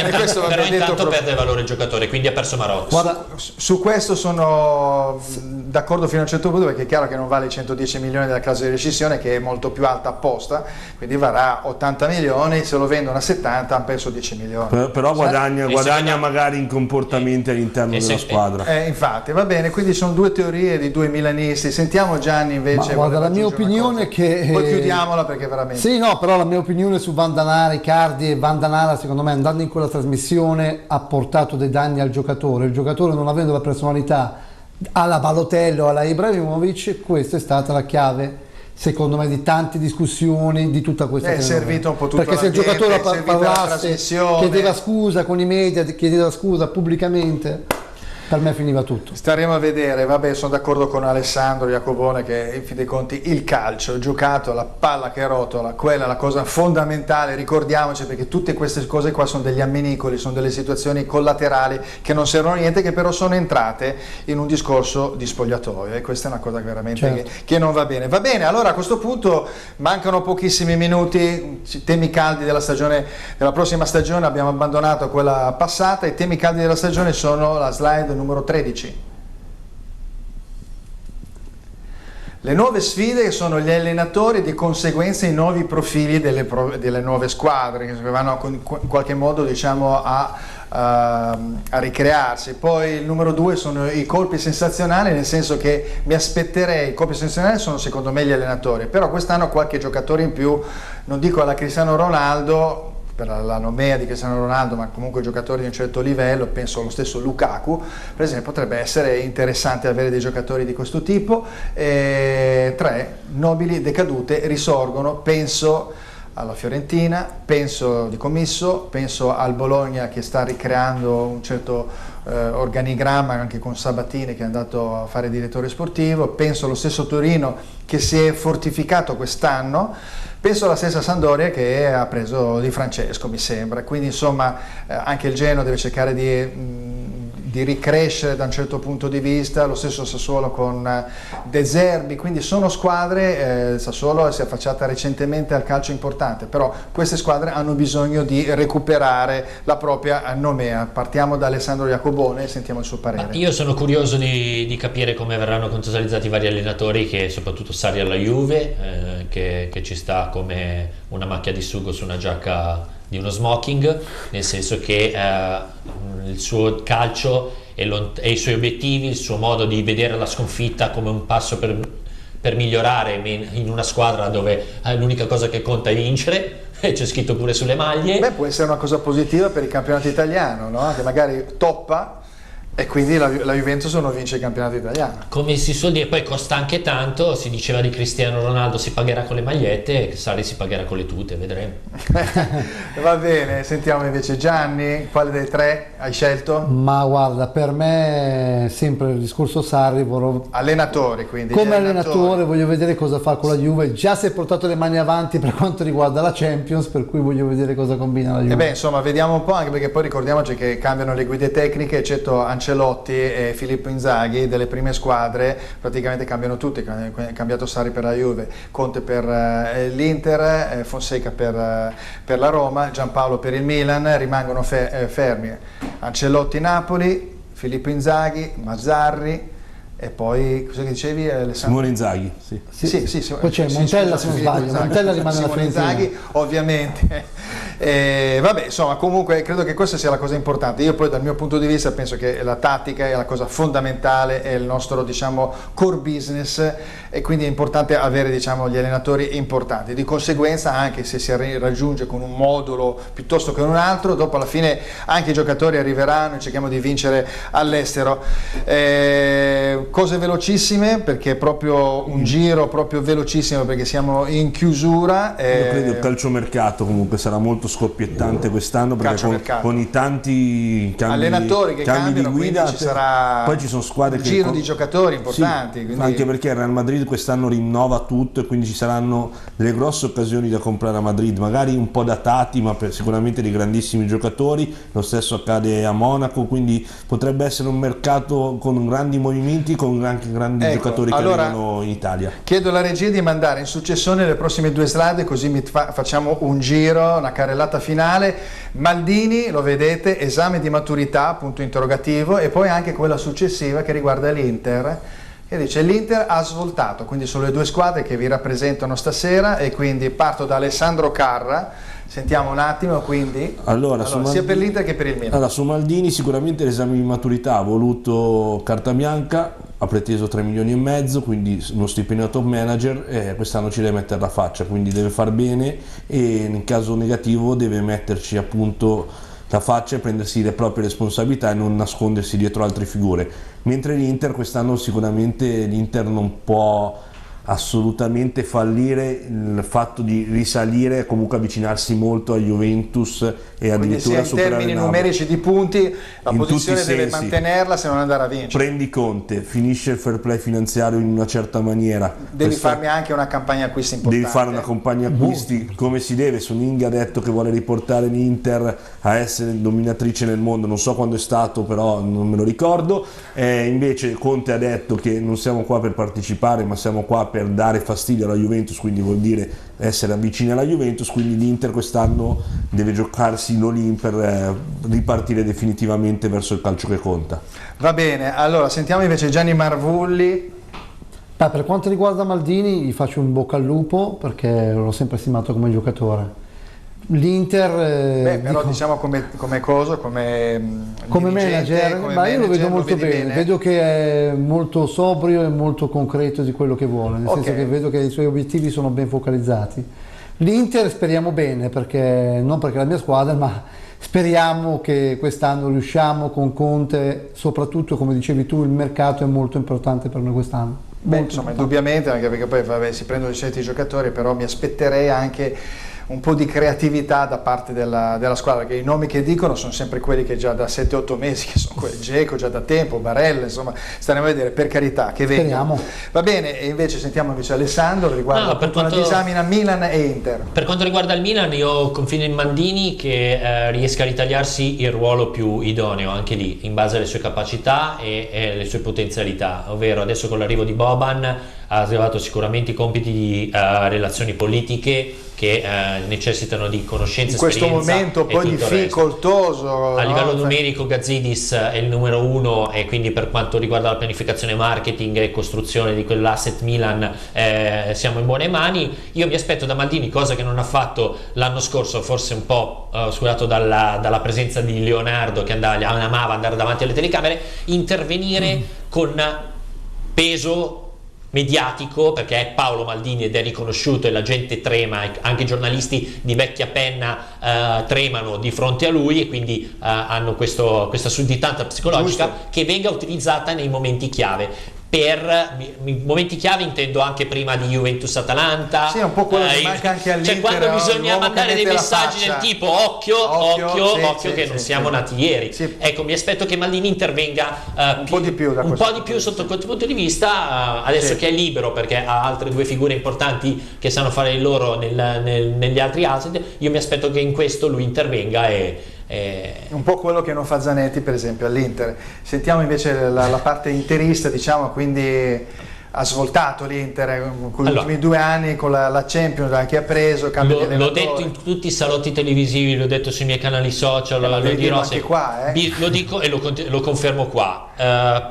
intanto perde valore il giocatore, quindi ha perso Marocco.
Guarda, su questo sono d'accordo fino a un certo punto, perché è chiaro che non vale i 110 milioni della clausola di rescissione, che è molto più alta apposta, quindi varrà 80 milioni, se lo vendono a 70 hanno perso 10 milioni.
Però guadagna magari in comportamenti all'interno della squadra.
Infatti, va bene, quindi sono due teorie di due milanisti. Sentiamo Gianni invece.
Ma guarda, la mia opinione è che...
Poi chiudiamola perché veramente...
Sì, no, però la mia opinione su Vandanara, Icardi e Vandanara, secondo me, andando in quella trasmissione ha portato dei danni al giocatore. Il giocatore, non avendo la personalità alla Balotelli o alla Ibrahimovic, questa è stata la chiave, secondo me, di tante discussioni di tutta questa
è servito un po' tutto,
perché se il giocatore parlasse, chiedeva scusa con i media, chiedeva scusa pubblicamente, per me finiva tutto.
Staremo a vedere. Vabbè, sono d'accordo con Alessandro Iacobone che in fin dei conti il calcio giocato, la palla che rotola, quella è la cosa fondamentale, ricordiamoci, perché tutte queste cose qua sono degli amminicoli, sono delle situazioni collaterali che non servono a niente, che però sono entrate in un discorso di spogliatoio, e questa è una cosa che veramente che non va bene. Va bene, allora a questo punto mancano pochissimi minuti, temi caldi della stagione, della prossima stagione, abbiamo abbandonato quella passata, i temi caldi della stagione sono la slide numero 13. Le nuove sfide sono gli allenatori e di conseguenza i nuovi profili delle nuove squadre che vanno in qualche modo, diciamo, a ricrearsi. Poi il numero 2 sono i colpi sensazionali, nel senso che mi aspetterei, i colpi sensazionali sono secondo me gli allenatori, però quest'anno qualche giocatore in più, non dico alla Cristiano Ronaldo per la nomea di Cristiano Ronaldo, ma comunque giocatori di un certo livello, penso allo stesso Lukaku, per esempio, potrebbe essere interessante avere dei giocatori di questo tipo. 3 nobili decadute risorgono, penso alla Fiorentina, penso di Commisso, penso al Bologna che sta ricreando un certo organigramma anche con Sabatini che è andato a fare direttore sportivo, penso allo stesso Torino che si è fortificato quest'anno, penso alla stessa Sampdoria che ha preso Di Francesco, mi sembra, quindi insomma anche il Genoa deve cercare di ricrescere da un certo punto di vista, lo stesso Sassuolo con De Zerbi, quindi sono squadre, Sassuolo si è affacciata recentemente al calcio importante, però queste squadre hanno bisogno di recuperare la propria nomea. Partiamo da Alessandro Iacobone e sentiamo il suo parere.
Io sono curioso di capire come verranno contestualizzati i vari allenatori, che soprattutto Sarri alla Juve, che ci sta come una macchia di sugo su una giacca di uno smoking, nel senso che il suo calcio e i suoi obiettivi, il suo modo di vedere la sconfitta come un passo per migliorare in una squadra dove l'unica cosa che conta è vincere, e c'è scritto pure sulle maglie.
Beh, può essere una cosa positiva per il campionato italiano, no? Che magari toppa, E quindi la Juventus non vince il campionato italiano.
Come si suol dire, poi costa anche tanto, si diceva di Cristiano Ronaldo si pagherà con le magliette, Sarri si pagherà con le tute, vedremo.
Va bene, sentiamo invece Gianni, quale dei tre hai scelto?
Ma guarda, per me sempre il discorso Sarri,
allenatori, quindi
come allenatore voglio vedere cosa fa con la Juve, già si è portato le mani avanti per quanto riguarda la Champions, per cui voglio vedere cosa combina la Juve.
E beh, insomma, vediamo un po', anche perché poi ricordiamoci che cambiano le guide tecniche, eccetto Ancelotti e Filippo Inzaghi delle prime squadre, praticamente cambiano tutti, è cambiato Sarri per la Juve, Conte per l'Inter, Fonseca per la Roma, Giampaolo per il Milan, rimangono fermi Ancelotti Napoli, Filippo Inzaghi, Mazzarri e poi cosa che dicevi?
Simone Inzaghi,
sì.
Poi c'è Montella, se non sbaglio, Montella rimane alla Fiorentina.
Inzaghi, ovviamente. Vabbè, insomma, comunque credo che questa sia la cosa importante. Io poi dal mio punto di vista penso che la tattica è la cosa fondamentale, è il nostro, diciamo, core business, e quindi è importante avere, diciamo, gli allenatori importanti. Di conseguenza, anche se si raggiunge con un modulo piuttosto che un altro, dopo alla fine anche i giocatori arriveranno e cerchiamo di vincere all'estero. Cose velocissime, perché è proprio un giro proprio velocissimo, perché siamo in chiusura.
Io credo il calciomercato comunque sarà molto scoppiettante quest'anno, perché con i tanti
allenatori che cambiano,
di guida
ci sarà
poi ci sono squadre
un giro di giocatori importanti,
sì,
quindi...
anche perché il Real Madrid quest'anno rinnova tutto e quindi ci saranno delle grosse occasioni da comprare a Madrid, magari un po' datati, ma sicuramente dei grandissimi giocatori. Lo stesso accade a Monaco, quindi potrebbe essere un mercato con grandi movimenti, con anche grandi giocatori che arrivano in Italia.
Chiedo alla regia di mandare in successione le prossime due slide, così facciamo un giro, una carrellata finale. Maldini, lo vedete, esame di maturità, punto interrogativo, e poi anche quella successiva che riguarda l'Inter, che dice l'Inter ha svoltato, quindi sono le due squadre che vi rappresentano stasera, e quindi parto da Alessandro Carra. Sentiamo un attimo, quindi allora sia per l'Inter che per il Milan.
Allora, su Maldini sicuramente l'esame di maturità, ha voluto carta bianca, ha preteso 3 milioni e mezzo, quindi uno stipendio top manager, e quest'anno ci deve mettere la faccia, quindi deve far bene, e nel caso negativo deve metterci appunto la faccia e prendersi le proprie responsabilità e non nascondersi dietro altre figure. Mentre l'Inter quest'anno sicuramente l'Inter non può assolutamente fallire il fatto di risalire e comunque avvicinarsi molto a Juventus e addirittura
superare. In termini numerici di punti la posizione deve mantenerla, se non andare a vincere.
Prendi Conte, finisce il fair play finanziario in una certa maniera,
devi farmi anche una campagna acquisti importante,
devi fare una campagna acquisti come si deve. Suning ha detto che vuole riportare l'Inter a essere dominatrice nel mondo, non so quando è stato, però non me lo ricordo. Invece Conte ha detto che non siamo qua per partecipare, ma siamo qua per dare fastidio alla Juventus, quindi vuol dire essere vicini alla Juventus, quindi l'Inter quest'anno deve giocarsi l'all-in per ripartire definitivamente verso il calcio che conta.
Va bene, allora sentiamo invece Gianni Marvulli.
Per quanto riguarda Maldini, gli faccio un bocca al lupo, perché l'ho sempre stimato come giocatore. L'Inter
però diciamo come
manager, ma io lo vedo molto bene, vedo che è molto sobrio e molto concreto di quello che vuole, nel senso che vedo che i suoi obiettivi sono ben focalizzati. L'Inter speriamo bene, perché non perché è la mia squadra, ma speriamo che quest'anno riusciamo con Conte, soprattutto come dicevi tu il mercato è molto importante per noi quest'anno.
Insomma, indubbiamente, anche perché poi si prendono certi giocatori, però mi aspetterei anche un po' di creatività da parte della squadra, che i nomi che dicono sono sempre quelli che già da 7-8 mesi, che sono quelli Dzeko già da tempo, Barella, insomma staremo a vedere, per carità, che vengano. Va bene, e invece sentiamo invece Alessandro riguardo la disamina Milan e Inter.
Per quanto riguarda il Milan, io confido in Maldini che riesca a ritagliarsi il ruolo più idoneo anche lì, in base alle sue capacità e le sue potenzialità, ovvero adesso con l'arrivo di Boban ha arrivato sicuramente i compiti di relazioni politiche che necessitano di conoscenza,
in questo momento poi difficoltoso.
A livello numerico Gazidis è il numero 1, e quindi per quanto riguarda la pianificazione marketing e costruzione di quell'asset Milan siamo in buone mani. Io mi aspetto da Maldini, cosa che non ha fatto l'anno scorso, forse un po' oscurato dalla presenza di Leonardo, che amava andare davanti alle telecamere, intervenire con peso mediatico, perché è Paolo Maldini ed è riconosciuto e la gente trema, anche i giornalisti di vecchia penna tremano di fronte a lui, e quindi hanno questa sudditanza psicologica. Giusto. Che venga utilizzata nei momenti chiave. Per momenti chiave intendo anche prima di Juventus-Atalanta.
Sì, è un po' quello che manca anche all'Inter.
Cioè, quando bisogna mandare dei messaggi del tipo occhio che non siamo nati ieri. Sì. Ecco, mi aspetto che Maldini intervenga
un po' di più
sotto quel punto di vista, adesso che è libero, perché ha altre due figure importanti che sanno fare il loro negli altri asset. Io mi aspetto che in questo lui intervenga
un po' quello che non fa Zanetti per esempio all'Inter. Sentiamo invece la parte interista, diciamo, quindi ha svoltato l'Inter con gli ultimi 2 anni con la Champions, anche ha preso cambio di allenatore.
L'ho detto in tutti i salotti televisivi, l'ho detto sui miei canali social, lo dirò
anche qua,
lo dico e lo confermo qua.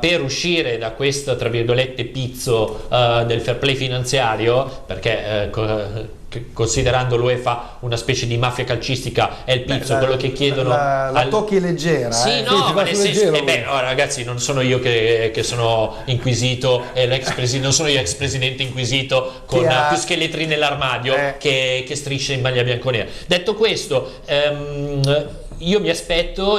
Per uscire da questo, tra virgolette, pizzo del fair play finanziario, perché considerando l'UEFA una specie di mafia calcistica, è il pizzo quello che chiedono.
La tocchi leggera.
Sì, no, ma nel senso ragazzi, non sono io che sono inquisito, non sono io ex presidente inquisito con più scheletri nell'armadio che strisce in maglia bianconera. Detto questo, io mi aspetto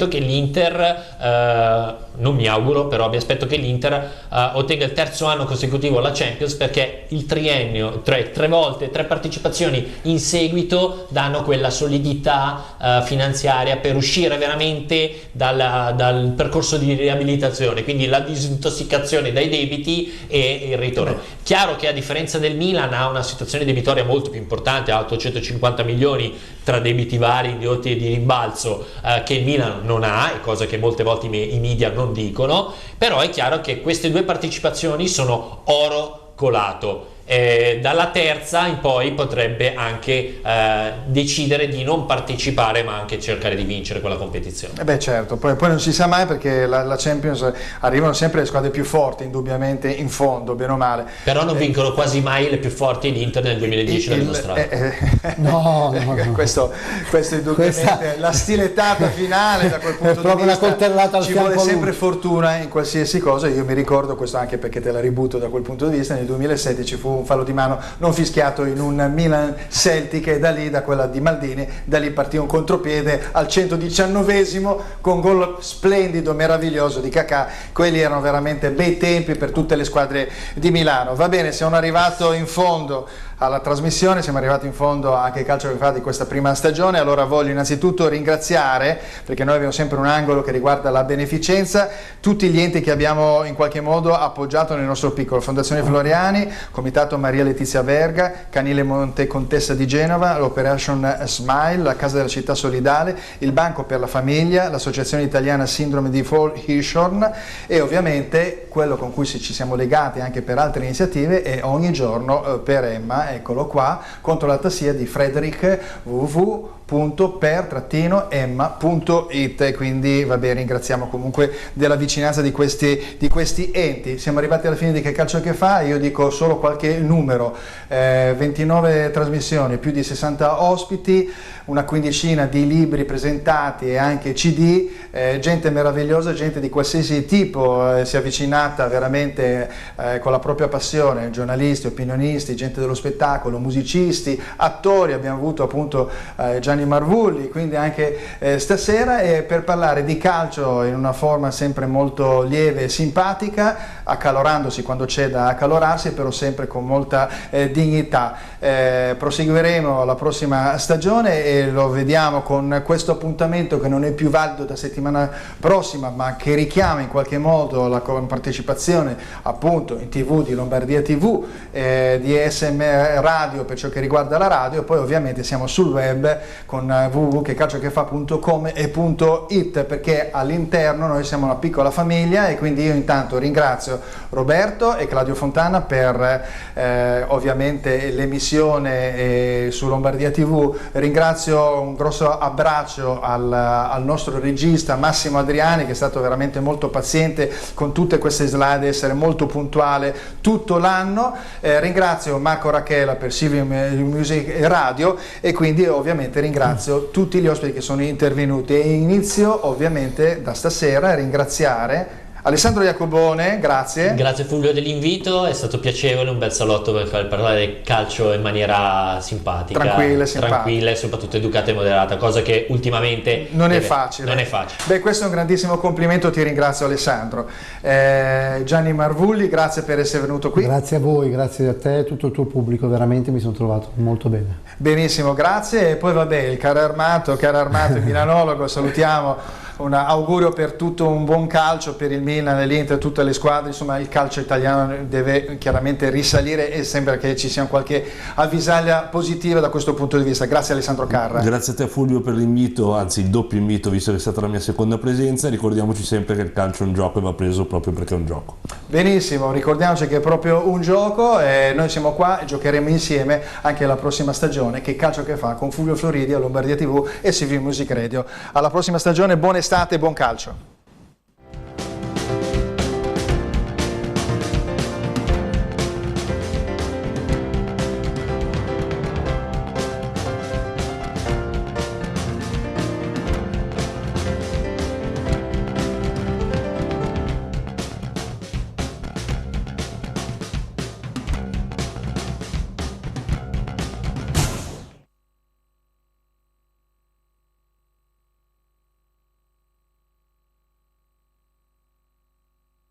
che l'Inter, non mi auguro, però mi aspetto che l'Inter ottenga il 3° anno consecutivo alla Champions, perché il triennio, 3 partecipazioni in seguito danno quella solidità finanziaria per uscire veramente dal percorso di riabilitazione, quindi la disintossicazione dai debiti e il ritorno. Chiaro che a differenza del Milan ha una situazione debitoria molto più importante, ha 850 milioni tra debiti vari, indotti e di rimbalzo, che il Milan non ha, e cosa che molte volte i media non dicono. Però è chiaro che queste 2 partecipazioni sono oro colato. Dalla terza in poi potrebbe anche decidere di non partecipare, ma anche cercare di vincere quella competizione.
Beh, certo, poi non si sa mai, perché la Champions arrivano sempre le squadre più forti, indubbiamente, in fondo, bene o male.
Però non vincono quasi mai le più forti. L'Inter nel 2010 l'ha dimostrato.
No.
Questo è indubbiamente la stilettata finale da quel punto di vista. Ci vuole sempre fortuna in qualsiasi cosa. Io mi ricordo questo anche perché te la ributo da quel punto di vista. Nel 2007 ci fu un fallo di mano non fischiato in un Milan Celtic, e da quella di Maldini, da lì partì un contropiede al 119esimo con gol splendido, meraviglioso di Kaká. Quelli erano veramente bei tempi per tutte le squadre di Milano. Va bene, siamo arrivati in fondo alla trasmissione, siamo arrivati in fondo anche al calcio che fa di questa prima stagione. Allora voglio innanzitutto ringraziare, perché noi abbiamo sempre un angolo che riguarda la beneficenza, tutti gli enti che abbiamo in qualche modo appoggiato nel nostro piccolo: Fondazione Floriani, Comitato Maria Letizia Verga, Canile Monte Contessa di Genova, l'Operation Smile, la Casa della Città Solidale, il Banco per la Famiglia, l'Associazione Italiana Sindrome di Hirschhorn, e ovviamente quello con cui ci siamo legati anche per altre iniziative è Ogni Giorno per Emma. Eccolo qua, contro la tassia di Frederick, www.per-emma.it. Quindi vabbè, ringraziamo comunque della vicinanza di questi enti. Siamo arrivati alla fine di Che Calcio Che Fa. Io dico solo qualche numero: 29 trasmissioni, più di 60 ospiti, una quindicina di libri presentati e anche CD, gente meravigliosa, gente di qualsiasi tipo si è avvicinata veramente con la propria passione, giornalisti, opinionisti, gente dello spettacolo, musicisti, attori. Abbiamo avuto appunto Gianni Marvulli, quindi anche stasera, e per parlare di calcio in una forma sempre molto lieve e simpatica, accalorandosi quando c'è da accalorarsi, però sempre con molta dignità. Proseguiremo la prossima stagione e lo vediamo con questo appuntamento che non è più valido da settimana prossima, ma che richiama in qualche modo la partecipazione appunto in TV di Lombardia TV, di SM Radio per ciò che riguarda la radio. Poi ovviamente siamo sul web con www.checalciochefa.com e .it, perché all'interno noi siamo una piccola famiglia. E quindi io intanto ringrazio Roberto e Claudio Fontana per ovviamente l'emissione su Lombardia TV. Ringrazio, un grosso abbraccio al nostro regista Massimo Adriani, che è stato veramente molto paziente con tutte queste slide, essere molto puntuale tutto l'anno. Ringrazio Marco Rachela per Silvio Music Radio, e quindi ovviamente ringrazio tutti gli ospiti che sono intervenuti, e inizio ovviamente da stasera a ringraziare Alessandro Iacobone, grazie.
Grazie Fulvio dell'invito, è stato piacevole, un bel salotto per far parlare del calcio in maniera simpatica, tranquilla e soprattutto educata e moderata, cosa che ultimamente
non è facile. Beh, questo è un grandissimo complimento, ti ringrazio Alessandro. Gianni Marvulli, grazie per essere venuto qui.
Grazie a voi, grazie a te e tutto il tuo pubblico, veramente mi sono trovato molto bene.
Benissimo, grazie. E poi vabbè, il caro Armato, il milanologo, salutiamo. Un augurio per tutto un buon calcio per il Milan, l'Inter, tutte le squadre, insomma il calcio italiano deve chiaramente risalire e sembra che ci sia qualche avvisaglia positiva da questo punto di vista. Grazie Alessandro Carra.
Grazie a te Fulvio per l'invito, anzi il doppio invito visto che è stata la mia seconda presenza. Ricordiamoci sempre che il calcio è un gioco e va preso proprio perché è un gioco.
Benissimo, ricordiamoci che è proprio un gioco e noi siamo qua e giocheremo insieme anche la prossima stagione, che calcio che fa, con Fulvio Floridi a Lombardia TV e CV Music Radio. Alla prossima stagione, buona estate e buon calcio.